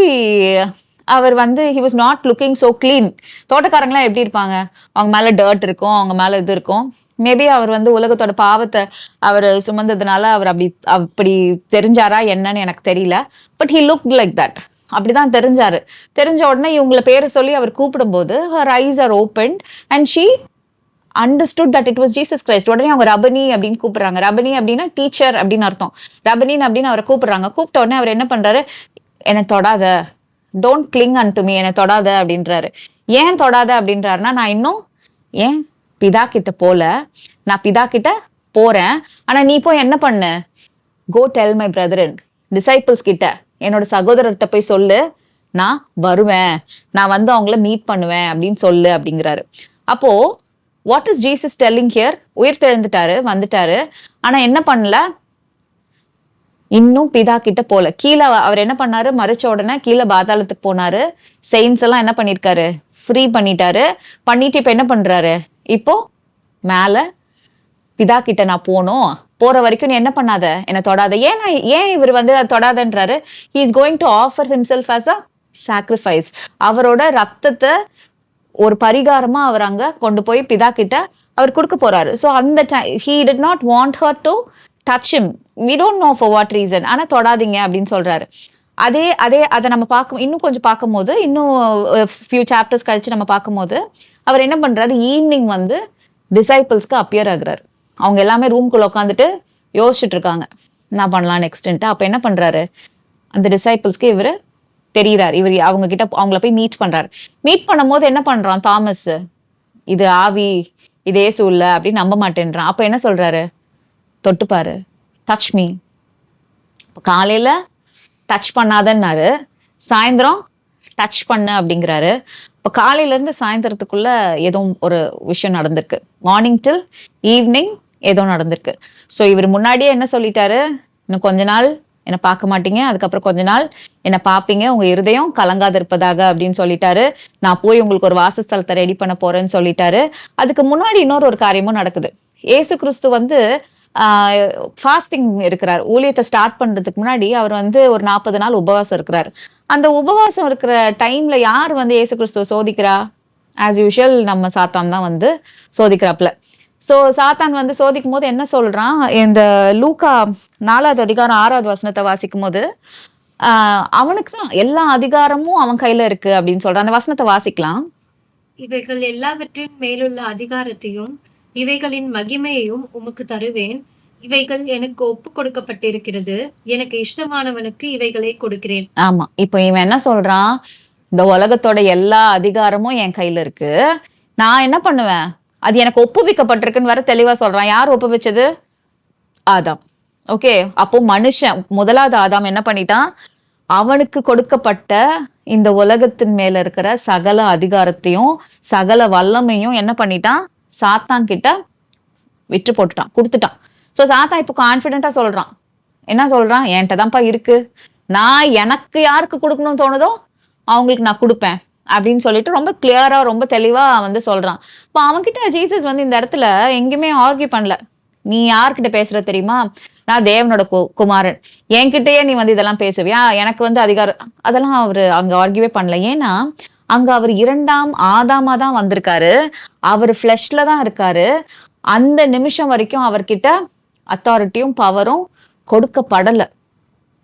அவர் வந்து he was not looking so clean. தோட்டக்காரங்களாம் எப்படி இருப்பாங்க? அவங்க மேல டர்ட் இருக்கும், அவங்க மேல இது இருக்கும். மேபி அவர் வந்து உலகத்தோட பாவத்தை அவர் சுமந்ததுனால அவர் அப்படி தெரிஞ்சாரா என்னன்னு எனக்கு தெரியல. But he look like that. அப்படிதான் தெரிஞ்சாரு. தெரிஞ்ச உடனே இவங்கள பேரை சொல்லி அவர் கூப்பிடும்போது her eyes are opened and she understood that it was Jesus Christ. உடனே அவங்க ரபனி அப்படின்னு கூப்பிடுறாங்க. ரபனி அப்படின்னா டீச்சர் அப்படின்னு அர்த்தம். ரபனின் அப்படின்னு அவரை கூப்பிடுறாங்க. கூப்பிட்ட உடனே அவர் என்ன பண்றாரு? என்னை தொடாத, டோன்ட் கிளிங் அன்டு மீ, என்னை தொடாத அப்படின்றாரு. ஏன் தொடாத அப்படின்றாருன்னா, நான் இன்னும் ஏன் பிதா கிட்ட போல, நான் பிதா கிட்ட போறேன். ஆனா நீ போய் என்ன பண்ணு, go tell my brethren, disciples கிட்ட, என்னோட சகோதரர்கிட்ட போய் சொல்லு, நான் வருவேன், நான் வந்து அவங்கள மீட் பண்ணுவேன் அப்படின்னு சொல்லு அப்படிங்கிறாரு. அப்போ what is Jesus telling here? உயிர் தெழுந்துட்டாரு, வந்துட்டாரு. ஆனா என்ன பண்ணல, இன்னும் பிதா கிட்ட போல. கீழே அவர் என்ன பண்ணாரு? மறிச்ச உடனே கீழே பாதாளத்துக்கு போனாரு. செயின்ஸ் எல்லாம் என்ன பண்ணிருக்காரு? ஃப்ரீ பண்ணிட்டாரு. பண்ணிட்டு இப்ப என்ன பண்றாரு? இப்போ மேல பிதா கிட்ட நான் போகணும், போற வரைக்கும் நீ என்ன பண்ணாத, என்னை தொடாத. ஏன் இவர் வந்து தொடாதன்றாரு? he is going to offer himself as a sacrifice. அவரோட ரத்தத்தை ஒரு பரிகாரமா அவர் அங்க கொண்டு போய் பிதா கிட்ட அவர் கொடுக்க போறாரு. ஸோ அந்த he did not want her to touch him. we don't know for what reason. ஆனா தொடாதீங்க அப்படின்னு சொல்றாரு. அதை நம்ம இன்னும் கொஞ்சம் பார்க்கும்போது, இன்னும் ஃபியூ சாப்டர்ஸ் கழிச்சு நம்ம பார்க்கும்போது அவர் என்ன பண்றாரு? ஈவினிங் வந்து டிசைபிள்ஸ்க்கு அப்பியர் ஆகுறாரு. அவங்க எல்லாமே ரூம்குள்ள உட்காந்துட்டு யோசிச்சுட்டு இருக்காங்க, என்ன பண்ணலாம் நெக்ஸ்ட்ன்ட்டு. அப்ப என்ன பண்றாரு? அந்த டிசைபிள்ஸ்க்கு இவரு தெரிகிறார். இவர் அவங்க கிட்ட அவங்கள போய் மீட் பண்றாரு. மீட் பண்ணும் போது என்ன பண்றான் தாமஸ்? இது ஆவி, இது ஏசு இல்ல அப்படின்னு நம்ப மாட்டேன்றான். அப்ப என்ன சொல்றாரு? தொட்டுப்பாரு, டச் மீ. காலையில டச் பண்ணாதன்னாரு, சாயந்தரம் டச் பண்ண அப்படிங்கிறாரு. இப்போ காலையில இருந்து சாயந்தரத்துக்குள்ள ஏதோ ஒரு விஷயம் நடந்திருக்கு. மார்னிங் டில் ஈவினிங் ஏதோ நடந்திருக்கு. ஸோ இவர் முன்னாடியே என்ன சொல்லிட்டாரு? இன்னும் கொஞ்ச நாள் என்னை பார்க்க மாட்டீங்க, அதுக்கப்புறம் கொஞ்ச நாள் என்னை பார்ப்பீங்க, உங்க இருதயம் கலங்காது இருப்பதாக அப்படின்னு சொல்லிட்டாரு. நான் போய் உங்களுக்கு ஒரு வாசஸ்தலத்தை ரெடி பண்ண போறேன்னு சொல்லிட்டாரு. அதுக்கு முன்னாடி இன்னொரு காரியமும் நடக்குது. ஏசு கிறிஸ்து வந்து ஃபாஸ்டிங் இருக்கிறார். ஊழியத்தை ஸ்டார்ட் பண்றதுக்கு முன்னாடி அவர் வந்து ஒரு 40 நாள் உபவாசம் இருக்கிறார். அந்த உபவாசம் இருக்கிற டைம்ல யார் வந்து ஏசு கிறிஸ்துவ சோதிக்கிறா? ஆஸ் யூஷுவல் நம்ம சாத்தான் தான் வந்து சோதிக்கிறாப்புல. ஸோ சாத்தான் வந்து சோதிக்கும் போது என்ன சொல்றான், இந்த லூக்கா 4வது அதிகாரம் 6வது வசனத்தை வாசிக்கும் போது அவனுக்கு தான் எல்லா அதிகாரமும் அவன் கையில இருக்கு அப்படின்னு சொல்றான். அந்த வசனத்தை வாசிக்கலாம். இவைகள் எல்லாவற்றின் மேலுள்ள அதிகாரத்தையும் இவைகளின் மகிமையையும் உமக்கு தருவேன். இவைகள் எனக்கு ஒப்பு கொடுக்கப்பட்டிருக்கிறது. எனக்கு இஷ்டமானவனுக்கு இவைகளை கொடுக்கிறேன். ஆமா, இப்போ இவன் என்ன சொல்றான், இந்த உலகத்தோட எல்லா அதிகாரமும் என் கையில இருக்கு, நான் என்ன பண்ணுவேன், அது எனக்கு ஒப்புவிக்கப்பட்டிருக்குன்னு வர தெளிவா சொல்றான். யார் ஒப்புவிச்சது? ஆதாம். ஓகே, அப்போ மனுஷன் முதலாவது ஆதாம் என்ன பண்ணிட்டான், அவனுக்கு கொடுக்கப்பட்ட இந்த உலகத்தின் மேல இருக்கிற சகல அதிகாரத்தையும் சகல வல்லமையும் என்ன பண்ணிட்டான், சாத்தான் கிட்ட விற்று போட்டுட்டான், கொடுத்துட்டான். ஸோ சாத்தான் இப்போ கான்ஃபிடென்ட்டா சொல்றான், என்ன சொல்றான், என்கிட்ட தான்ப்பா இருக்கு, நான் எனக்கு யாருக்கு கொடுக்கணும்னு தோணுதோ அவங்களுக்கு நான் கொடுப்பேன் அப்படின்னு சொல்லிட்டு ரொம்ப கிளியரா ரொம்ப தெளிவா வந்து சொல்றான். இப்போ அவன்கிட்ட ஜீசஸ் வந்து இந்த இடத்துல எங்கேயுமே ஆர்கியூ பண்ணல. நீ யார்கிட்ட பேசுற தெரியுமா, நான் தேவனோட குமாரன், என்கிட்டயே நீ வந்து இதெல்லாம் பேசுவியா, எனக்கு வந்து அதிகாரம், அதெல்லாம் அவரு அங்க ஆர்கியூவே பண்ணல. ஏன்னா அங்க அவர் 2ஆம் ஆதாமா தான் வந்திருக்காரு, அவர் ஃபிளஷ்ல தான் இருக்காரு. அந்த நிமிஷம் வரைக்கும் அவர்கிட்ட அத்தாரிட்டியும் பவரும் கொடுக்கப்படல.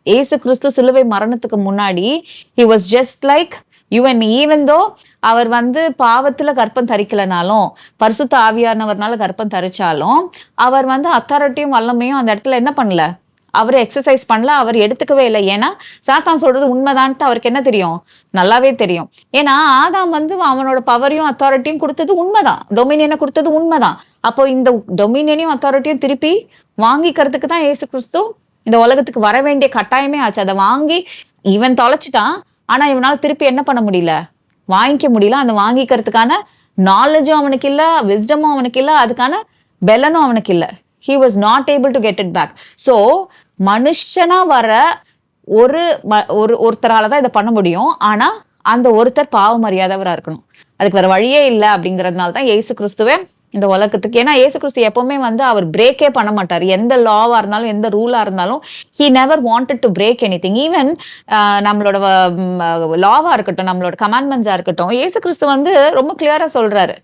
ஏசு கிறிஸ்து சிலுவை மரணத்துக்கு முன்னாடி he was just like you and me. even though அவர் வந்து பாவத்துல கர்ப்பம் தரிக்கலனாலும் பரிசுத்த ஆவியானவர்னால கர்ப்பம் தரிச்சாலும் அவர் வந்து அத்தாரிட்டியும் வல்லமையும் அந்த இடத்துல என்ன பண்ணல, அவர் எக்ஸசைஸ் பண்ணல, அவர் எடுத்துக்கவே இல்லை. ஏன்னா சாத்தான் சொல்றது உண்மைதான்ட்டு அவருக்கு என்ன தெரியும், நல்லாவே தெரியும். ஏன்னா ஆதாம் வந்து அவனோட பவரையும் அத்தாரிட்டியும் கொடுத்தது உண்மைதான், டொமினியனை கொடுத்தது உண்மைதான். அப்போ இந்த டொமினியனையும் அத்தாரிட்டியும் திருப்பி வாங்கிக்கிறதுக்கு தான் ஏசு கிறிஸ்து இந்த உலகத்துக்கு வர வேண்டிய கட்டாயமே ஆச்சு. அதை வாங்கி இவன் தொலைச்சிட்டான், ஆனா இவனால திருப்பி என்ன பண்ண முடியல, வாங்கிக்க முடியல. அந்த வாங்கிக்கிறதுக்கான நாலேஜும் அவனுக்கு இல்ல, விஸ்டமும் அவனுக்கு இல்ல, அதுக்கான பெலனும் அவனுக்கு இல்ல. he was not able to get it back. so மனுஷனா வர ஒருத்தரால தான் இதை பண்ண முடியும். ஆனா அந்த ஒருத்தர் பாவம் அறியாதவரா இருக்கணும், அதுக்கு வேற வழியே இல்லை. அப்படிங்கிறதுனால தான் ஏசு கிறிஸ்துவே இந்த உலகத்துக்கு, ஏன்னா ஏசு கிறிஸ்து எப்பவுமே வந்து அவர் பிரேக்கே பண்ண மாட்டார். எந்த லாவா இருந்தாலும் எந்த ரூலா இருந்தாலும் he never wanted to break anything. Even நம்மளோட லாவா இருக்கட்டும், நம்மளோட கமாண்ட்மெண்ட்ஸா இருக்கட்டும், ஏசு கிறிஸ்து வந்து ரொம்ப கிளியரா சொல்றாரு,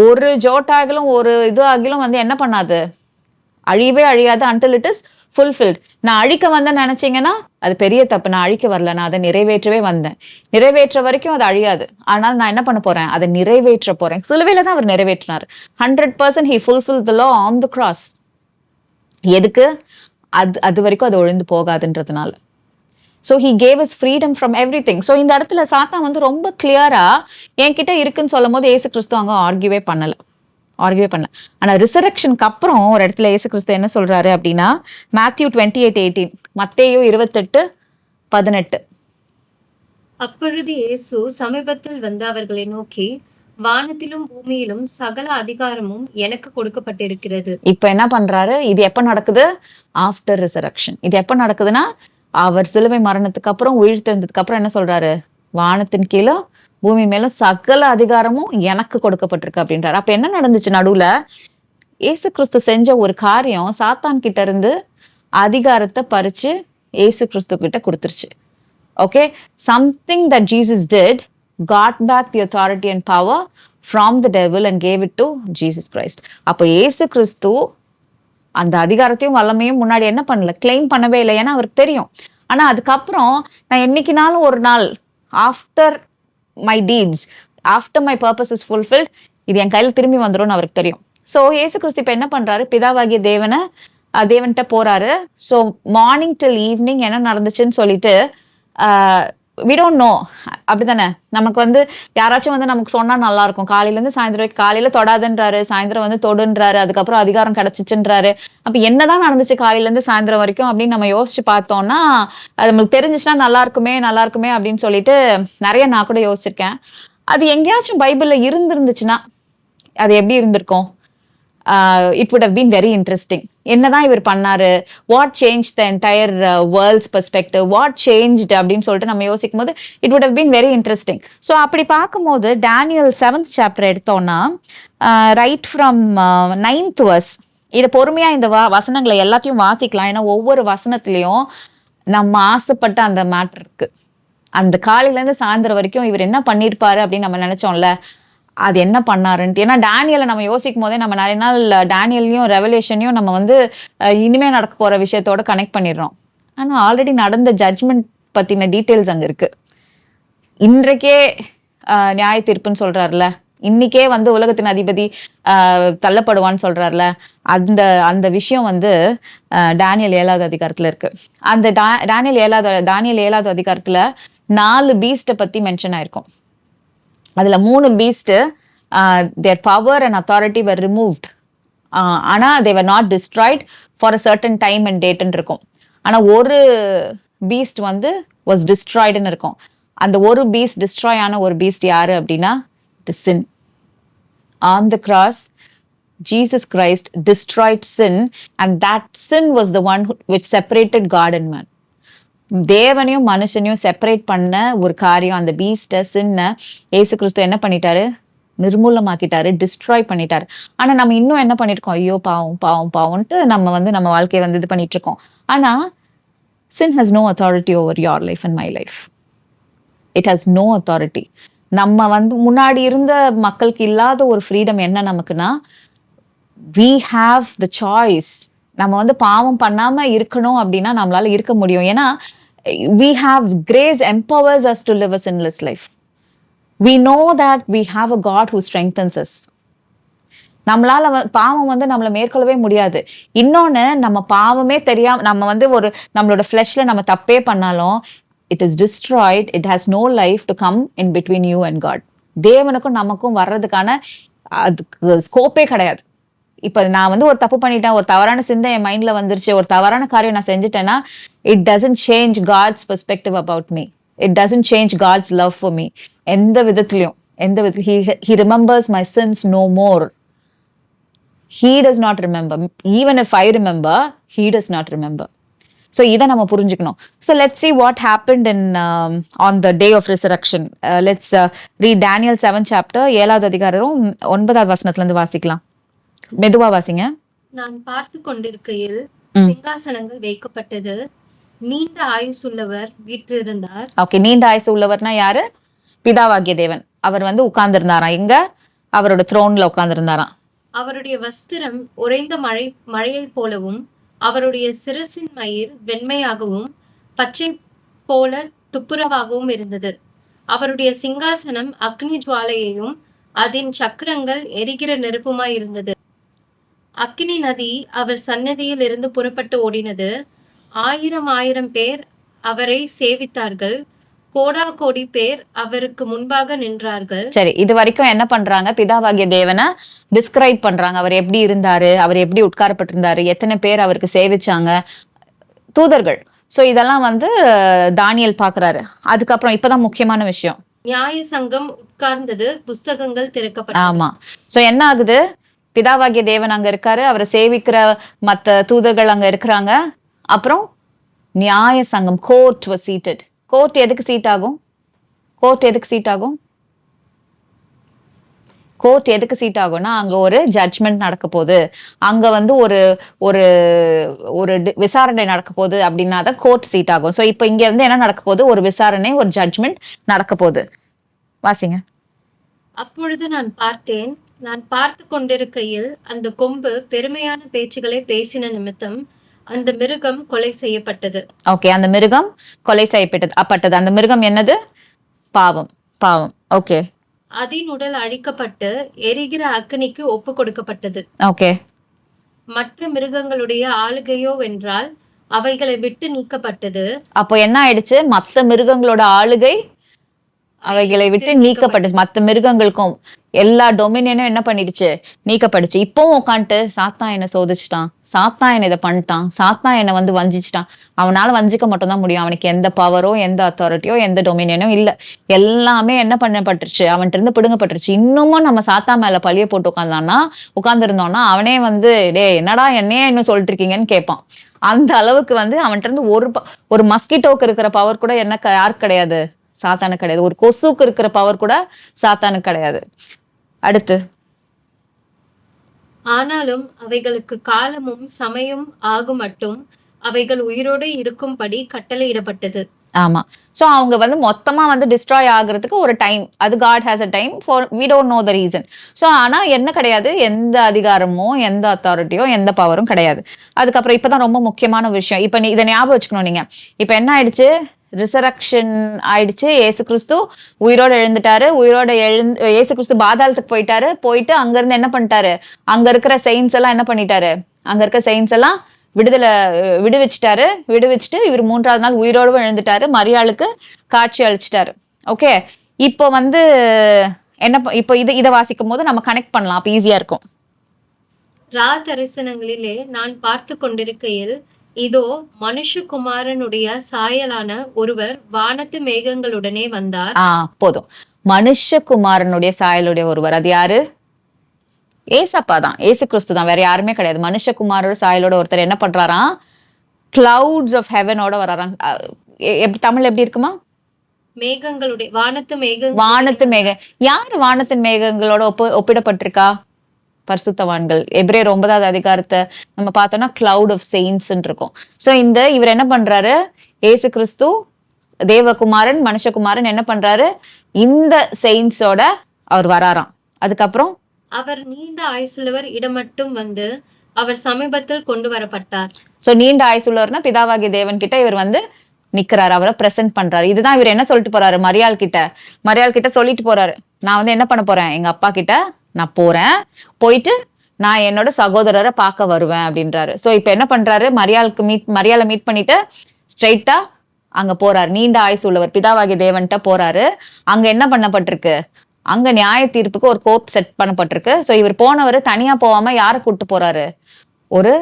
ஒரு ஜோட்டாகிலும் ஒரு இது ஆகிலும் வந்து என்ன பண்ணாது, அழியவே அழியாது until it is fulfilled. நான் அழிக்க வந்தேன்னு நினைச்சீங்கன்னா அது பெரிய தப்பு. நான் அழிக்க வரல, நான் அதை நிறைவேற்றவே வந்தேன். நிறைவேற்ற வரைக்கும் அது அழியாது. ஆனால் நான் என்ன பண்ண போறேன், அதை நிறைவேற்ற போறேன். சிலுவையில தான் அவர் நிறைவேற்றினார். 100% he fulfilled the law on the cross. எதுக்கு, அது வரைக்கும் அது ஒழிந்து போகாதுன்றதுனால. So he gave us freedom from everything. So இந்த இடத்துல சாத்தான் வந்து ரொம்ப கிளியரா என்கிட்ட இருக்குன்னு சொல்லும் போது ஏசு கிறிஸ்து அங்க ஆர்கியூவே பண்ணல. ஆனா ரிசரக்ஷனுக்கு அப்புறம் ஒரு இடத்துல இயேசு கிறிஸ்து என்ன சொல்றாரு அப்படின்னா, மேத்யூ 28:18, மத்தேயு 28:18. அப்பொழுது இயேசு சமீபத்தில் வந்து அவர்களை நோக்கி, வானத்திலும் பூமியிலும் சகல அதிகாரமும் எனக்கு கொடுக்கப்பட்டிருக்கிறது. இப்ப என்ன பண்றாரு, இது எப்ப நடக்குது, ஆஃப்டர் ரிசரக்ஷன். இது எப்ப நடக்குதுன்னா அவர் சிலுவை மரணத்துக்கு அப்புறம் உயிர்த்தெழுந்ததுக்கு அப்புறம் என்ன சொல்றாரு, வானத்தின் கீழே பூமி மேலும் சகல அதிகாரமும் எனக்கு கொடுக்கப்பட்டிருக்கு அப்படின்றாரு. அப்ப என்ன நடந்துச்சு, நடுவுல ஏசு கிறிஸ்து செஞ்ச ஒரு காரியம் சாத்தான் கிட்ட இருந்து அதிகாரத்தை பறிச்சு ஏசு கிறிஸ்து கிட்ட கொடுத்துருச்சு. Okay, something that Jesus did got back the authority and power from the devil and gave it to Jesus Christ. அப்போ ஏசு கிறிஸ்து அந்த அதிகாரத்தையும் வல்லமையும் முன்னாடி என்ன பண்ணல, கிளைம் பண்ணவே இல்லை. ஏன்னா அவருக்கு தெரியும். ஆனா அதுக்கப்புறம் நான் என்னைக்குனாலும் ஒரு நாள் after my deeds, after my purpose is fulfilled, இது என் கையில் திரும்பி வந்துடும் அவருக்கு தெரியும். ஸோ ஏசு கிறிஸ்து இப்போ என்ன பண்றாரு, பிதாவாகிய தேவன்கிட்ட போறாரு. ஸோ மார்னிங் டில் ஈவினிங் என்ன நடந்துச்சுன்னு சொல்லிட்டு we don't know. அப்படிதானே, நமக்கு வந்து யாராச்சும் வந்து நமக்கு சொன்னா நல்லா இருக்கும். காலையில இருந்து சாயந்தரம் வரைக்கும், காலையில தொடாதுன்றாரு, சாயந்தரம் வந்து தொடுன்றாரு, அதுக்கப்புறம் அதிகாரம் கிடைச்சிச்சுன்றாரு. அப்ப என்னதான் நடந்துச்சு காலையில இருந்து சாயந்தரம் வரைக்கும் அப்படின்னு நம்ம யோசிச்சு பார்த்தோம்னா, அது நம்மளுக்கு தெரிஞ்சிச்சுன்னா நல்லா இருக்குமே அப்படின்னு சொல்லிட்டு நிறைய நான் கூட யோசிச்சிருக்கேன். அது எங்கேயாச்சும் பைபிள்ல இருந்துச்சுன்னா அது எப்படி இருந்திருக்கும், it would have been very interesting. என்னதான் இவர் பண்ணாரு, what changed the entire world's perspective, what changed அப்படின்னு சொல்லிட்டு நம்ம யோசிக்கும் போது it would have been very interesting. So அப்படி பார்க்கும்போது டேனியல் 7th chapter எடுத்தோம்னா ரைட் ஃப்ரம் 9th verse, இதை பொறுமையா இந்த வசனங்களை எல்லாத்தையும் வாசிக்கலாம். ஏன்னா ஒவ்வொரு வசனத்திலையும் நம்ம ஆசைப்பட்ட அந்த மேட்டர் இருக்கு. அந்த காலையில இருந்து சாயந்தரம் வரைக்கும் இவர் என்ன பண்ணியிருப்பாரு அப்படின்னு நம்ம நினைச்சோம்ல, அது என்ன பண்ணாருன்ட்டு. ஏன்னா டேனியலை நம்ம யோசிக்கும் போதே நம்ம நிறைய நாள் டேனியலையும் ரெவலேஷனையும் நம்ம வந்து இனிமே நடக்க போற விஷயத்தோட கனெக்ட் பண்ணிடுறோம். ஆனா ஆல்ரெடி நடந்த ஜட்ஜ்மெண்ட் பத்தின டீட்டெயில்ஸ் அங்க இருக்கு. இன்றைக்கே நியாய தீர்ப்புன்னு சொல்றாருல, இன்னைக்கே வந்து உலகத்தின் அதிபதி தள்ளப்படுவான்னு சொல்றாருல, அந்த அந்த விஷயம் வந்து டேனியல் 7வது அதிகாரத்துல இருக்கு. அந்த தானியேல் 7வது அதிகாரத்துல 4 பீஸ்ட பத்தி மென்ஷன் ஆயிருக்கும். அதுல 3 Beast their power and authority were removed. ஆனா they were not destroyed for a certain time and date ன்னு இருக்கும். ஆனா ஒரு பீஸ்ட் வந்து was destroyedன்னு இருக்கும். அந்த ஒரு பீஸ்ட் டிஸ்ட்ராய் ஆன ஒரு பீஸ்ட் யாரு அப்படின்னா the sin. On the cross Jesus Christ destroyed sin, and that sin was the one which separated God and man. தேவனையும் மனுஷனையும் செப்பரேட் பண்ண ஒரு காரியம் அந்த பீஸ்ட சின்ன ஏசு கிறிஸ்து என்ன பண்ணிட்டாரு, நிர்மூலமாக்கிட்டாரு, டிஸ்ட்ராய் பண்ணிட்டாரு. ஆனா நம்ம இன்னும் என்ன பண்ணிருக்கோம், ஐயோ பாவம் பாவம் பாவம்ட்டு நம்ம வந்து நம்ம வாழ்க்கையை வந்து இது பண்ணிட்டு இருக்கோம். ஆனா sin has no authority over your life and my life. It has no authority. நம்ம வந்து முன்னாடி இருந்த மக்களுக்கு இல்லாத ஒரு ஃப்ரீடம் என்ன நமக்குன்னா, we have the choice. நம்ம வந்து பாவம் பண்ணாம இருக்கணும் அப்படின்னா நம்மளால இருக்க முடியும். ஏன்னா we have grace empowers us to live a sinless life. We know that we have a God who strengthens us. நம்மளால பாவம் வந்து நம்மள மேற்கொள்ளவே முடியாது. இன்னொன்னு, நம்ம பாவமே தெரியாம நம்ம வந்து ஒரு நம்மளோட ஃபிளஷ்ல நம்ம தப்பே பண்ணாலும் it is destroyed. It has no life to come in between you and God. தேவனுக்கும் நமக்கும் வர்றதுக்கான அதுக்கு ஸ்கோப்பே கிடையாது. இப்ப நான் வந்து ஒரு தப்பு பண்ணிட்டேன், ஒரு தவறான சிந்தை என் மைண்ட்ல வந்துருச்சு, ஒரு தவறான காரியம் நான் செஞ்சுட்டேன்னா, it doesn't change God's perspective about me. It doesn't change God's love for me. எந்த விதத்திலையும் he remembers my sins no more. He does not remember. Even if I remember, he does not remember. So இதை நம்ம புரிஞ்சுக்கணும். So let's see what happened in on the day of resurrection. Let's read Daniel 7 chapter 7வது அதிகாரம் 9வது வசனத்துல இருந்து வாசிக்கலாம். மெதுவா வாசிங்க. நான் பார்த்து கொண்டிருக்கையில் சிங்காசனங்கள் வைக்கப்பட்டது, நீண்ட ஆயுசுள்ளவர் வீற்றிருந்தார். ஓகே, நீண்ட ஆயுசு உள்ளவர்னா யாரு? பிதாவாகிய தேவன். அவர் வந்து உட்கார்ந்திருந்தாராம். எங்க? அவரோட த்ரோன்ல உட்கார்ந்திருந்தாராம். அவருடைய வஸ்திரம் உறைந்த மழையை போலவும், அவருடைய சிரசின் மயிர் வெண்மையாகவும் பச்சை போல துப்புரவாகவும் இருந்தது. அவருடைய சிங்காசனம் அக்னி ஜுவாலையையும் அதன் சக்கரங்கள் எரிகிற நெருப்புமாய் இருந்தது. அக்கினி நதி அவர் சன்னதியில் இருந்து புறப்பட்டு ஓடினது. 1000 பேர் அவரை சேவித்தார்கள். கோடா கோடி பேர் அவருக்கு முன்பாக நின்றார்கள். சரி, இது வரைக்கும் என்ன பண்றாங்க? பிதாவாகிய தேவனை டிஸ்கிரைப் பண்றாங்க. அவர் எப்படி இருந்தாரு, அவர் எப்படி உட்காரப்பட்டிருந்தாரு, எத்தனை பேர் அவருக்கு சேவிச்சாங்க, தூதர்கள். சோ இதெல்லாம் வந்து தானியேல் பாக்குறாரு. அதுக்கப்புறம் இப்பதான் முக்கியமான விஷயம், நியாய சங்கம் உட்கார்ந்தது, புஸ்தகங்கள் திறக்கப்பட்டது. ஆமா. சோ என்ன ஆகுது? பிதாவாகிய தேவன் அங்க இருக்காரு, அவரை சேவிக்கிற மத்த தூதர்கள் அங்க இருக்கிறாங்க. அப்புறம் நியாய சங்கம், கோர்ட் was seated. கோர்ட் எதுக்கு சீட் ஆகும்? கோர்ட் எதுக்கு சீட் ஆகும்? கோர்ட் எதுக்கு சீட் ஆகும்னா, அங்க ஒரு ஜட்ஜ்மெண்ட் நடக்க போகுது, அங்க வந்து ஒரு ஒரு ஒரு விசாரணை நடக்க போகுது அப்படின்னா தான் கோர்ட் சீட் ஆகும். ஸோ இப்போ இங்க வந்து என்ன நடக்க போகுது? ஒரு விசாரணை, ஒரு ஜட்ஜ்மெண்ட் நடக்க போகுது. வாசிங்க. அப்பொழுது நான் பார்த்து கொண்டிருக்கையில் அந்த கொம்பு பெருமையான பேச்சுகளை பேசின நிமித்தம் அந்த மிருகம் கொலை செய்யப்பட்டது. ஓகே, அந்த மிருகம் கொலை செய்யப்பட்டது. அந்த மிருகம் என்னது? பாவம். பாவம். ஓகே. அதன் உடல் அழிக்கப்பட்டு எரிகிற அக்கினிக்கு ஒப்பு கொடுக்கப்பட்டது. ஓகே. மற்ற மிருகங்களுடைய ஆளுகையோ வென்றால் அவைகளை விட்டு நீக்கப்பட்டது. அப்போ என்ன ஆயிடுச்சு? மற்ற மிருகங்களோட ஆளுகை அவைகளை விட்டு நீக்கப்பட்டுச்சு. மற்ற மிருகங்களுக்கும் எல்லா டொமினியனும் என்ன பண்ணிடுச்சு? நீக்கப்பட்டுச்சு. இப்பவும் உட்காந்துட்டு சாத்தான் என்ன சோதிச்சுட்டான், சாத்தான் என்ன இதை பண்ணிட்டான், சாத்தான் என்ன வந்து வஞ்சிச்சுட்டான். அவனால வஞ்சிக்க மட்டும் தான் முடியும். அவனுக்கு எந்த பவரோ, எந்த அத்தாரிட்டியோ, எந்த டொமினியனோ இல்ல. எல்லாமே என்ன பண்ணப்பட்டுருச்சு? அவன்கிட்ட இருந்து பிடுங்கப்பட்டுருச்சு. இன்னமும் நம்ம சாத்தான் மேல பழிய போட்டு உட்கார்ந்துருந்தோம்னா அவனே வந்து டே என்னடா என்னையே இன்னும் சொல்லிட்டு இருக்கீங்கன்னு கேட்பான். அந்த அளவுக்கு வந்து அவன்கிட்ட இருந்து ஒரு மஸ்கிட்டோக்கு இருக்கிற பவர் கூட யாருக்கு கிடையாது? சாத்தானுக்கு கிடையாது. ஒரு கொசுக்கு இருக்கிற பவர் கூட சாத்தானுக்கு கிடையாது. அடுத்து, ஆனாலும் அவைகளுக்கு காலமும் சமயம் ஆகும் மட்டும் அவைகள் உயிரோடு இருக்கும்படி கட்டளையிடப்பட்டது. ஆமா. சோ அவங்க வந்து மொத்தமா வந்து டிஸ்ட்ராய் ஆகுறதுக்கு ஒரு டைம். அது God has a time for we don't know the reason. So ஆனா என்ன கிடையாது, எந்த அதிகாரமோ, எந்த அத்தாரிட்டியோ, எந்த பவரும் கிடையாது. அதுக்கப்புறம் இப்பதான் ரொம்ப முக்கியமான விஷயம். இப்ப இத ஞாபகம் வச்சுக்கணும் நீங்க. இப்ப என்ன ஆயிடுச்சு? ரிசரக்ஷன் ஆயிடுச்சு. இயேசு கிறிஸ்து உயிரோட எழுந்துட்டாரு. உயிரோட இயேசு கிறிஸ்து பாதாளத்துக்கு போயிட்டாரு. போயிட்டு அங்க இருந்து என்ன பண்ணிட்டாரு? அங்க இருக்கிற செயின்ட்ஸ் எல்லாம் என்ன பண்ணிட்டாரு? அங்க இருக்க செயின்ட்ஸ் எல்லாம் விடுவிச்சிட்டாரு. விடுவிச்சுட்டு இவர் 3வது நாள் உயிரோடவும் எழுந்துட்டாரு. மரியாளுக்கு காட்சி அளிச்சிட்டாரு. ஓகே. இப்போ வந்து இப்போ இதை வாசிக்கும் போது நம்ம கனெக்ட் பண்ணலாம். அப்ப ஈஸியா இருக்கும். ரா தரிசனங்களிலே நான் பார்த்து கொண்டிருக்கையில் இதோ மனுஷகுமாரனுடைய சாயலான ஒருவர் வானத்து மேகங்களுடனே வந்தார். போதும். மனுஷகுமாரனுடைய சாயலுடைய ஒருவர், அது யாரு? ஏசப்பா தான், ஏசு கிறிஸ்து தான், வேற யாருமே கிடையாது. மனுஷகுமாரோட சாயலோட ஒருத்தர் என்ன பண்றாராம்? Clouds of ஹெவனோட வராராம். எப்படி தமிழ் எப்படி இருக்குமா? மேகங்களுடைய வானத்து மேகம். யாரு வானத்தின் மேகங்களோட ஒப்பிடப்பட்டிருக்கா? பரிசுத்தவான்கள். எபிரேயர் 9வது அதிகாரத்தை நம்ம பார்த்தோம்னா கிளவுட் ஆஃப் செயின்ட்ஸ் இருக்கும். சோ இவர் என்ன பண்றாரு? ஏசு கிறிஸ்து தேவகுமாரன், மனுஷகுமாரன் என்ன பண்றாரு? இந்த செயின்ட்ஸோட அவர் வராராம். அதுக்கப்புறம் அவர் நீண்ட ஆயுசுள்ளவர் இடமட்டும் வந்து அவர் சமீபத்தில் கொண்டு வரப்பட்டார். சோ நீண்ட ஆயுசுள்ளவர்னா பிதாவாகிய தேவன் கிட்ட இவர் வந்து நிக்கிறாரு, அவரை பிரசன்ட் பண்றாரு. இதுதான் இவர் என்ன சொல்லிட்டு போறாரு? மரியாள் கிட்ட சொல்லிட்டு போறாரு, நான் வந்து என்ன பண்ண போறேன்? எங்க அப்பா கிட்ட நான் போறேன், போயிட்டு நான் என்னோட சகோதரரை பார்க்க வருவேன் அப்படின்றாரு. சோ இப்ப என்ன பண்றாரு? மரியாளை மீட் பண்ணிட்டு ஸ்ட்ரெயிட்டா அங்க போறாரு. நீண்ட ஆயுசு உள்ளவர் பிதாவாகிய தேவன்கிட்ட போறாரு. அங்க என்ன பண்ணப்பட்டிருக்கு? அங்க நியாய தீர்ப்புக்கு ஒரு கோர்ட் செட் பண்ணப்பட்டிருக்கு. சோ இவர் போனவர் தனியா போகாம யாரை கூட்டு போறாரு? ஒரு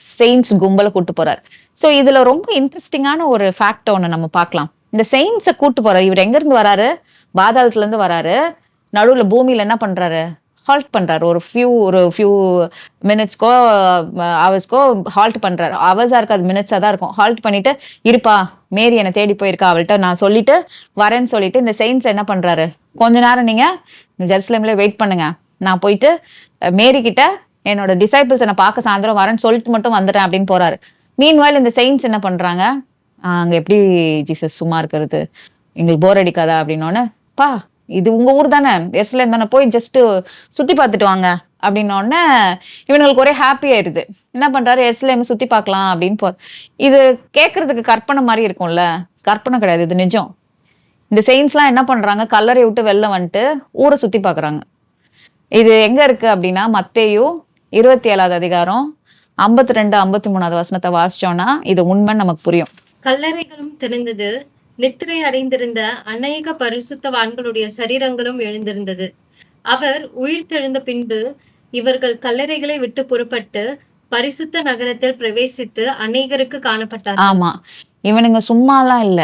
செயின்ட்ஸ் கும்பலை கூட்டு போறாரு. சோ இதுல ரொம்ப இன்ட்ரெஸ்டிங்கான ஒரு ஃபேக்ட் ஒண்ணு நம்ம பார்க்கலாம். இந்த செயின்ட்ஸை கூட்டு போறாரு. இவர் எங்க இருந்து வராரு? பாதாளத்துல இருந்து வராரு. நடுவுல பூமியில என்ன பண்றாரு? ஹால்ட் பண்றாரு. ஒரு ஃபியூ மினிட்ஸ்க்கோ ஹவர்ஸ்க்கோ ஹால்ட் பண்றாரு. ஹவர்ஸா இருக்காது, மினிட்ஸா தான் இருக்கும். ஹால்ட் பண்ணிட்டு, இருப்பா, மேரி என்னை தேடி போயிருக்கா, அவள்கிட்ட நான் சொல்லிட்டு வரேன்னு சொல்லிட்டு இந்த செயின்ட்ஸ் என்ன பண்றாரு? கொஞ்ச நேரம் நீங்க ஜெருசலேம்ல வெயிட் பண்ணுங்க, நான் போயிட்டு மேரி கிட்ட என்னோட டிசைபிள்ஸ் என்ன பார்க்க சாயந்தரம் வரேன்னு சொல்லிட்டு மட்டும் வந்துடுறேன் அப்படின்னு போறாரு. மீன்வாயில் இந்த செயின்ட்ஸ் என்ன பண்றாங்க? அங்க எப்படி ஜீசஸ் சும்மா இருக்கிறது, எங்களுக்கு போர் அடிக்காதா அப்படின்னோன்னு, பா இது உங்க ஊர் தானே, எருசலேம் தானே, போய் ஜஸ்ட் சுத்தி பார்த்துட்டு வாங்க அப்படின்னோடனே இவங்களுக்கு ஒரே ஹாப்பி ஆயிருது. என்ன பண்றாரு? எருசலேம் சுத்தி பார்க்கலாம் அப்படின்னு இது கேட்கறதுக்கு கற்பனை மாதிரி இருக்கும்ல, கற்பனை கிடையாது, இது நிஜம். இந்த செயின்ஸ்லாம் என்ன பண்றாங்க? கல்லறை விட்டு வெளில வந்துட்டு ஊரை சுத்தி பார்க்கறாங்க. இது எங்க இருக்கு அப்படின்னா மத்தேயு 27வது அதிகாரம் 52, 53வது வசனத்தை வாசிச்சோம்னா இது உண்மைன்னு நமக்கு புரியும். கல்லறைகளும் திறந்தது, நித்திரை அடைந்திருந்த அநேக பரிசுத்தவான்களுடைய சரீரங்களும் எழுந்திருந்தது. அவர் உயிர்த்தெழுந்த பின்பு இவர்கள் கல்லறைகளை விட்டு புறப்பட்டு பரிசுத்த நகரத்தில் பிரவேசித்து அநேகருக்கு காணப்பட்டார். ஆமா, இவனுங்க சும்மாலாம் இல்ல.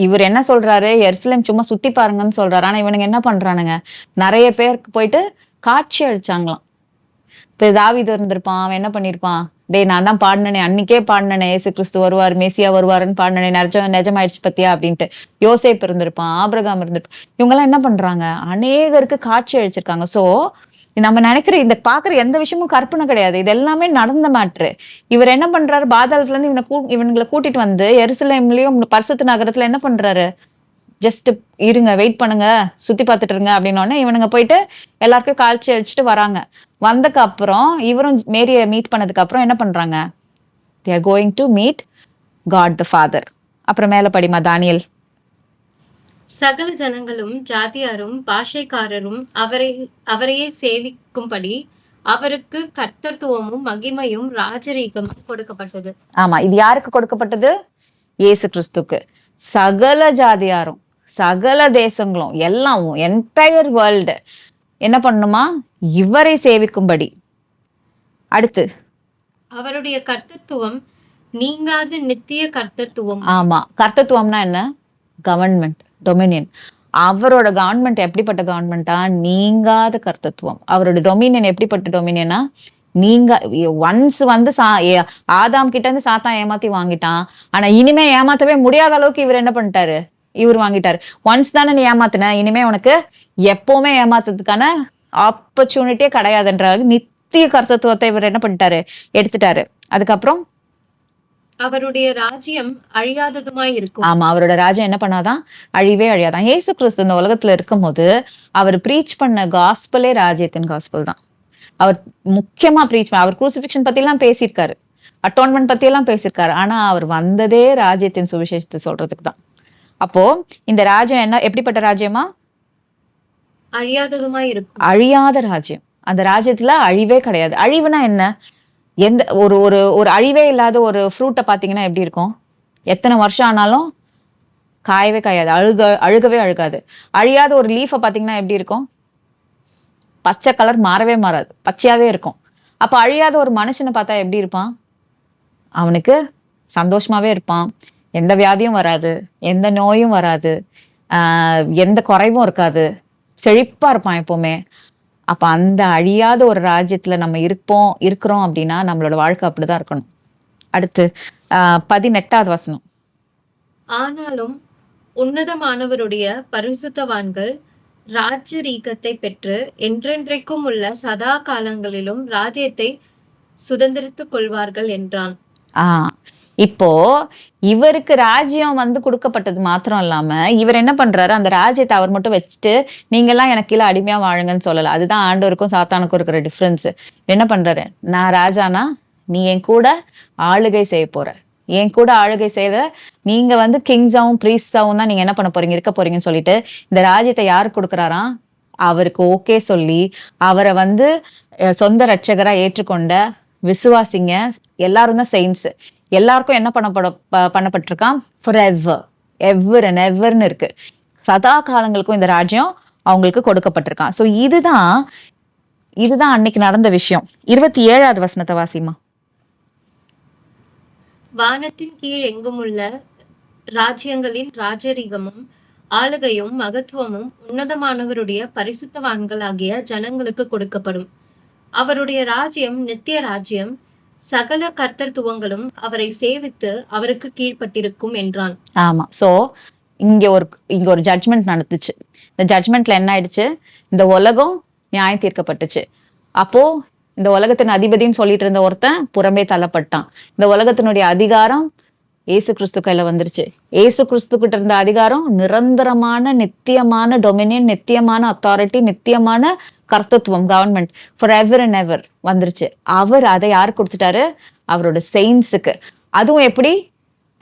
இவர் என்ன சொல்றாரு? எருசலேம் சும்மா சுத்தி பாருங்கன்னு சொல்றாரு. ஆனா இவனுங்க என்ன பண்றானுங்க? நிறைய பேருக்கு போயிட்டு காட்சி அளிச்சாங்களாம். இப்ப தாவீது இருந்திருப்பான், அவன் என்ன பண்ணிருப்பான்? டேய், நான் தான் பாடினனே, அன்னைக்கே பாடினனே, இயேசு கிறிஸ்து வருவார், மேசியா வருவாருன்னு பாடினனே, நிஜமாயிடுச்சு பத்தியா அப்படின்ட்டு. யோசேப் இருந்திருப்பான், ஆபிரகாம் இருந்திருப்பான். இவங்க எல்லாம் என்ன பண்றாங்க? அநேகருக்கு காட்சி அளிச்சிருக்காங்க. சோ நம்ம நினைக்கிற இந்த பாக்குற எந்த விஷயமும் கற்பனை கிடையாது, இது எல்லாமே நடந்த மேட்ரு. இவர் என்ன பண்றாரு? பாதாளத்துல இருந்து இவங்களை கூட்டிட்டு வந்து எருசலேம்லயும் பரிசுத்த நகரத்துல என்ன பண்றாரு? ஜஸ்ட் இருங்க, வெயிட் பண்ணுங்க, சுத்தி பார்த்துட்டு இருங்க அப்படின்னோடனே இவனுங்க போயிட்டு எல்லாருக்கும் காட்சி அடிச்சுட்டு வராங்க. வந்ததுக்கு அப்புறம் இவரும் மேரியை மீட் பண்ணதுக்கு அப்புறம் என்ன பண்றாங்க? they are going to meet God the Father. அப்புறம் மேல படிமா தானியேல். சகல ஜனங்களும் ஜாதியாரும் பாஷைக்காரரும் அவரையே சேவிக்கும்படி அவருக்கு கர்த்தத்துவமும் மகிமையும் ராஜரீகமும் கொடுக்கப்பட்டது. ஆமா, இது யாருக்கு கொடுக்கப்பட்டது? இயேசு கிறிஸ்துக்கு. சகல ஜாதியாரும், சகல தேசங்களும், எல்லாம் என்டையர் வேர்ல்டு என்ன பண்ணுமா? இவரை சேவிக்கும்படி. அடுத்து அவருடைய கர்த்தத்துவம் நீங்காத நித்திய கர்த்தத்துவம். ஆமா, கர்த்தத்துவம்னா என்ன? Government, Dominion. அவரோட கவர்மெண்ட் எப்படிப்பட்ட கவர்மெண்டா? நீங்காத கர்த்தத்துவம். அவரோட டொமினியன் எப்படிப்பட்ட டொமினியனா? நீங்க ஒன்ஸ் வந்து ஆதாம் கிட்ட இருந்து சாத்தான் ஏமாத்தி வாங்கிட்டான். ஆனா இனிமே ஏமாத்தவே முடியாத அளவுக்கு இவர் என்ன பண்ணிட்டாரு? இவர் வாங்கிட்டாரு. ஒன்ஸ் தானே நீ ஏமாத்தின, இனிமே உனக்கு எப்பவுமே ஏமாத்துறதுக்கான ஆப்பர்ச்சுனிட்டியே கிடையாதுன்ற நித்திய கர்த்தத்துவத்தை இவர் என்ன பண்ணிட்டாரு? எடுத்துட்டாரு. அதுக்கப்புறம் அவருடைய ராஜ்யம் அழியாததுமாய் இருக்கும். ஆமா, அவரோட ராஜ்யம் என்ன பண்ணாதான்? அழிவே அழியாதான். இயேசு கிறிஸ்து இந்த உலகத்துல இருக்கும்போது அவர் ப்ரீச் பண்ண காஸ்பலே ராஜ்யத்தின் காஸ்பல் தான். அவர் முக்கியமா அவர் குரூசிஃபிக்ஷன் பத்தி எல்லாம் பேசியிருக்காரு, அட்டோன்மெண்ட் பத்தி எல்லாம் பேசியிருக்காரு. ஆனா அவர் வந்ததே ராஜ்யத்தின் சுவிசேஷத்தை சொல்றதுக்கு தான். அப்போ இந்த ராஜ்யம் என்ன, எப்படிப்பட்ட ராஜ்யமா? அழியாததுமாய் இருக்கும். அழியாத ராஜ்யம். அந்த ராஜ்யத்துல அழிவே கிடையாது. அழிவுனா என்ன? எந்த ஒரு ஒரு ஒரு அழிவே இல்லாத ஒரு ஃப்ரூட்டை பார்த்தீங்கன்னா எப்படி இருக்கும்? எத்தனை வருஷம் ஆனாலும் காயவே காயாது, அழுகவே அழுகாது. அழியாத ஒரு லீஃபை பார்த்தீங்கன்னா எப்படி இருக்கும்? பச்சை கலர் மாறவே மாறாது, பச்சையாவே இருக்கும். அப்போ அழியாத ஒரு மனுஷனை பார்த்தா எப்படி இருப்பான்? அவனுக்கு சந்தோஷமாவே இருப்பான், எந்த வியாதியும் வராது, எந்த நோயும் வராது, எந்த குறைவும் இருக்காது, செழிப்பா இருப்பான் எப்பவுமே. அப்ப அந்த அழியாத ஒரு ராஜ்யத்துல நம்ம இருக்கிறோம் அப்படின்னா நம்மளோட வாழ்க்கை அப்படிதான் இருக்கணும். அடுத்து 18வது வசனம். ஆனாலும் உன்னதமானவருடைய பரிசுத்தவான்கள் ராஜரீகத்தை பெற்று என்றென்றைக்கும் உள்ள சதா காலங்களிலும் ராஜ்யத்தை சுதந்திரித்துக் கொள்வார்கள் என்றான். இப்போ இவருக்கு ராஜ்யம் வந்து கொடுக்கப்பட்டது மாத்திரம் இல்லாம இவர் என்ன பண்றாரு, அந்த ராஜ்யத்தை அவர் மட்டும் வச்சுட்டு நீங்க எல்லாம் எனக்கு கீழே அடிமையா வாழுங்கன்னு சொல்லல. அதுதான் ஆண்டவருக்கும் சாத்தானுக்கும் இருக்கிற டிஃபரன்ஸ். என்ன பண்றாரு, நான் ராஜானா நீ என் கூட ஆளுகை செய்ய போற, என் கூட ஆளுகை செய்யற, நீங்க வந்து கிங்ஸாவும் பிரீஸ்டாவும் தான் நீங்க என்ன பண்ண போறீங்க, இருக்க போறீங்கன்னு சொல்லிட்டு இந்த ராஜ்யத்தை யாருக்கு கொடுக்குறாராம்? அவருக்கு ஓகே சொல்லி அவரை வந்து சொந்த ரட்சகரா ஏற்றுக்கொண்ட விசுவாசிங்க எல்லாரும் தான் செயின்ஸ். எல்லாருக்கும் என்ன பண்ணப்பட்டிருக்கான்? ஃபார் எவர் அண்ட் எவர்னு இருக்கு. சதா காலங்களுக்கும் இந்த ராஜ்யம் அவங்களுக்கு கொடுக்கப்பட்டிருக்கான். ஸோ இதுதான் அன்னைக்கு நடந்த விஷயம். 27வது வசனத்தை வாசிமா. வானத்தின் கீழ் எங்கும் உள்ள ராஜ்யங்களின் ராஜரீகமும் ஆளுகையும் மகத்துவமும் உன்னதமானவருடைய பரிசுத்தவான்களாகிய ஜனங்களுக்கு கொடுக்கப்படும். அவருடைய ராஜ்யம் நித்திய ராஜ்யம், சகல கர்த்தத்துவங்களும் அவரை சேவித்து அவருக்கு கீழ்ப்பட்டிருக்கும் என்றான். ஆமா. சோ இங்க ஒரு ஜட்ஜ்மெண்ட் நடந்துச்சு. இந்த ஜட்ஜ்மெண்ட்ல என்ன ஆயிடுச்சு? இந்த உலகம் நியாயம் தீர்க்கப்பட்டுச்சு. அப்போ இந்த உலகத்தின் அதிபதினு சொல்லிட்டு இருந்த ஒருத்தன் புறம்பே தள்ளப்பட்டான். இந்த உலகத்தினுடைய அதிகாரம் ஏசு கிறிஸ்து கையில வந்துருச்சு. ஏசு கிறிஸ்து கிட்ட இருந்த அதிகாரம் நிரந்தரமான நித்தியமான டொமினியன், நித்தியமான அத்தாரிட்டி, நித்தியமான கர்த்தத்துவம், government for ever and ever வந்துருச்சு. அவர் அதை யாருக்கு கொடுத்துட்டாரு? அவரோட செயின்ஸுக்கு. அதுவும் எப்படி?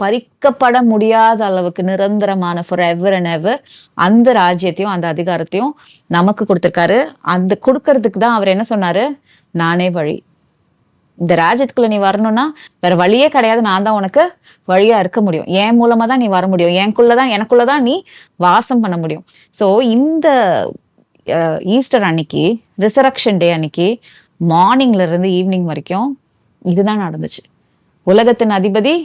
பறிக்கப்பட முடியாத அளவுக்கு நிரந்தரமான ஃபார் எவர் அண்ட் எவர் அந்த ராஜ்யத்தையும் அந்த அதிகாரத்தையும் நமக்கு கொடுத்துருக்காரு. அந்த கொடுக்கறதுக்கு தான் அவர் என்ன சொன்னாரு? நானே வழி. இந்த ராஜ்யத்துக்குள்ள நீ வரணும்னா வேற வழியே கிடையாது, நான் தான் உனக்கு வழியா இருக்க முடியும், என் மூலமா தான் நீ வர முடியும், எனக்குள்ளதான் நீ வாசம் பண்ண முடியும். ஸோ இந்த ஈஸ்டர் அன்னைக்கு, ரிசரக்ஷன் டே அன்னைக்கு மார்னிங்ல இருந்து ஈவினிங் வரைக்கும் இதுதான் நடந்துச்சு. உலகத்தின் அதிபதி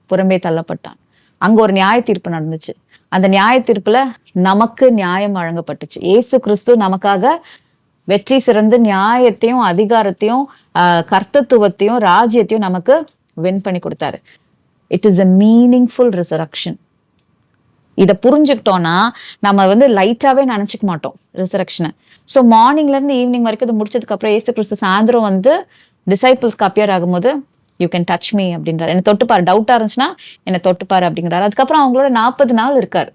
புறம்பே தள்ளப்பட்டான். அங்க ஒரு நியாய தீர்ப்பு நடந்துச்சு. அந்த நியாய தீர்ப்புல நமக்கு நியாயம் வழங்கப்பட்டுச்சு. ஏசு கிறிஸ்து நமக்காக வெற்றி சிறந்து நியாயத்தையும் அதிகாரத்தையும் கர்த்தத்துவத்தையும் ராஜ்யத்தையும் நமக்கு வின் பண்ணி கொடுத்தாரு. It is a meaningful resurrection. இதை புரிஞ்சுக்கிட்டோம்னா நம்ம வந்து லைட்டாவே நினைச்சுக்க மாட்டோம் ரிசரக்ஷனை. ஸோ மார்னிங்ல இருந்து ஈவினிங் வரைக்கும் இது முடிச்சதுக்கு அப்புறம் ஏசு கிறிஸ்து சாயந்தரம் வந்து டிசைபிள்ஸ்க்கு அப்பியர் ஆகும்போது யூ கேன் டச் மீ அப்படின்றாரு. என்னை தொட்டுப்பாரு, டவுட்டா இருந்துச்சுன்னா என்னை தொட்டுப்பாரு அப்படிங்கிறாரு. அதுக்கப்புறம் அவங்களோட 40 நாள் இருக்காரு.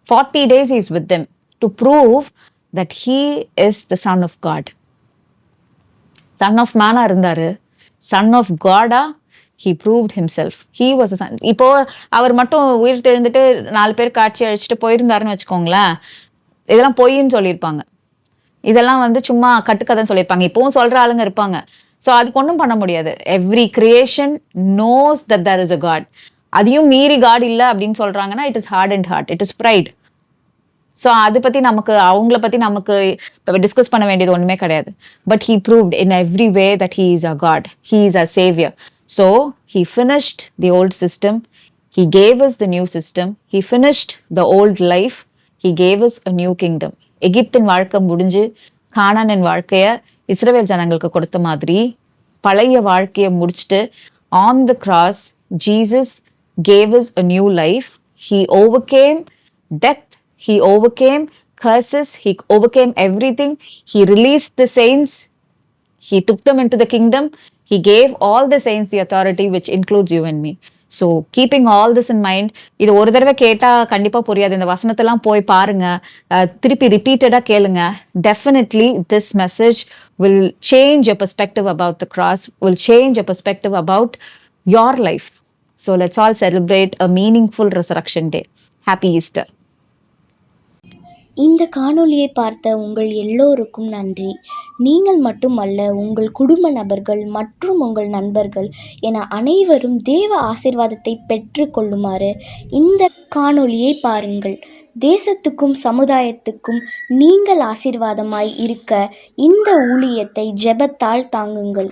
40 days is with them to prove that he is the son of God. Son of man இருந்தாரு, son of God he proved himself. He was a son. இப்போ அவர் மட்டும் உயிர் தெழுந்துட்டு 4 பேர் காட்சி அழிச்சிட்டு போயிருந்தாருன்னு வச்சுக்கோங்களேன், இதெல்லாம் பொய்ன்னு சொல்லியிருப்பாங்க. இதெல்லாம் வந்து சும்மா கட்டுக்கதைன்னு சொல்லியிருப்பாங்க. இப்பவும் சொல்ற ஆளுங்க இருப்பாங்க. ஸோ அதுக்கு ஒன்றும் பண்ண முடியாது. Every creation knows that there is a God. அதையும் மீறி காட் இல்லை அப்படின்னு சொல்றாங்கன்னா it is hard and hard, it is pride. So அதை பற்றி அவங்கள பற்றி நமக்கு டிஸ்கஸ் பண்ண வேண்டியது ஒன்றுமே கிடையாது. But he proved in every way that he is a God, he is a saviour. So he finished the old system, he gave us the new system, he finished the old life, he gave us a new kingdom. எகிப்தின் வாழ்க்கை முடிஞ்சு கானானின் வாழ்க்கையை இஸ்ரவேல் ஜனங்களுக்கு கொடுத்த மாதிரி பழைய வாழ்க்கையை முடிச்சுட்டு on the cross Jesus gave us a new life. He overcame death, he overcame curses, he overcame everything, he released the saints, he took them into the kingdom, He gave all the saints the authority, which includes you and me. So keeping all this in mind, இது ஒரு தடவை கேட்டால் கண்டிப்பாக புரியாது. இந்த வசனத்தெல்லாம் போய் பாருங்க, திருப்பி ரிப்பீட்டடாக கேளுங்க. Definitely this message will change your perspective about the cross, will change your perspective about your life. So let's all celebrate a meaningful resurrection day. Happy Easter. இந்த காணொளியை பார்த்த உங்கள் எல்லோருக்கும் நன்றி. நீங்கள் மட்டுமல்ல, உங்கள் குடும்ப நபர்கள் மற்றும் உங்கள் நண்பர்கள் என அனைவரும் தேவ ஆசீர்வாதத்தை பெற்று கொள்ளுமாறு இந்த காணொளியை பாருங்கள். தேசத்துக்கும் சமுதாயத்துக்கும் நீங்கள் ஆசீர்வாதமாய் இருக்க இந்த ஊழியத்தை ஜெபத்தால் தாங்குங்கள்.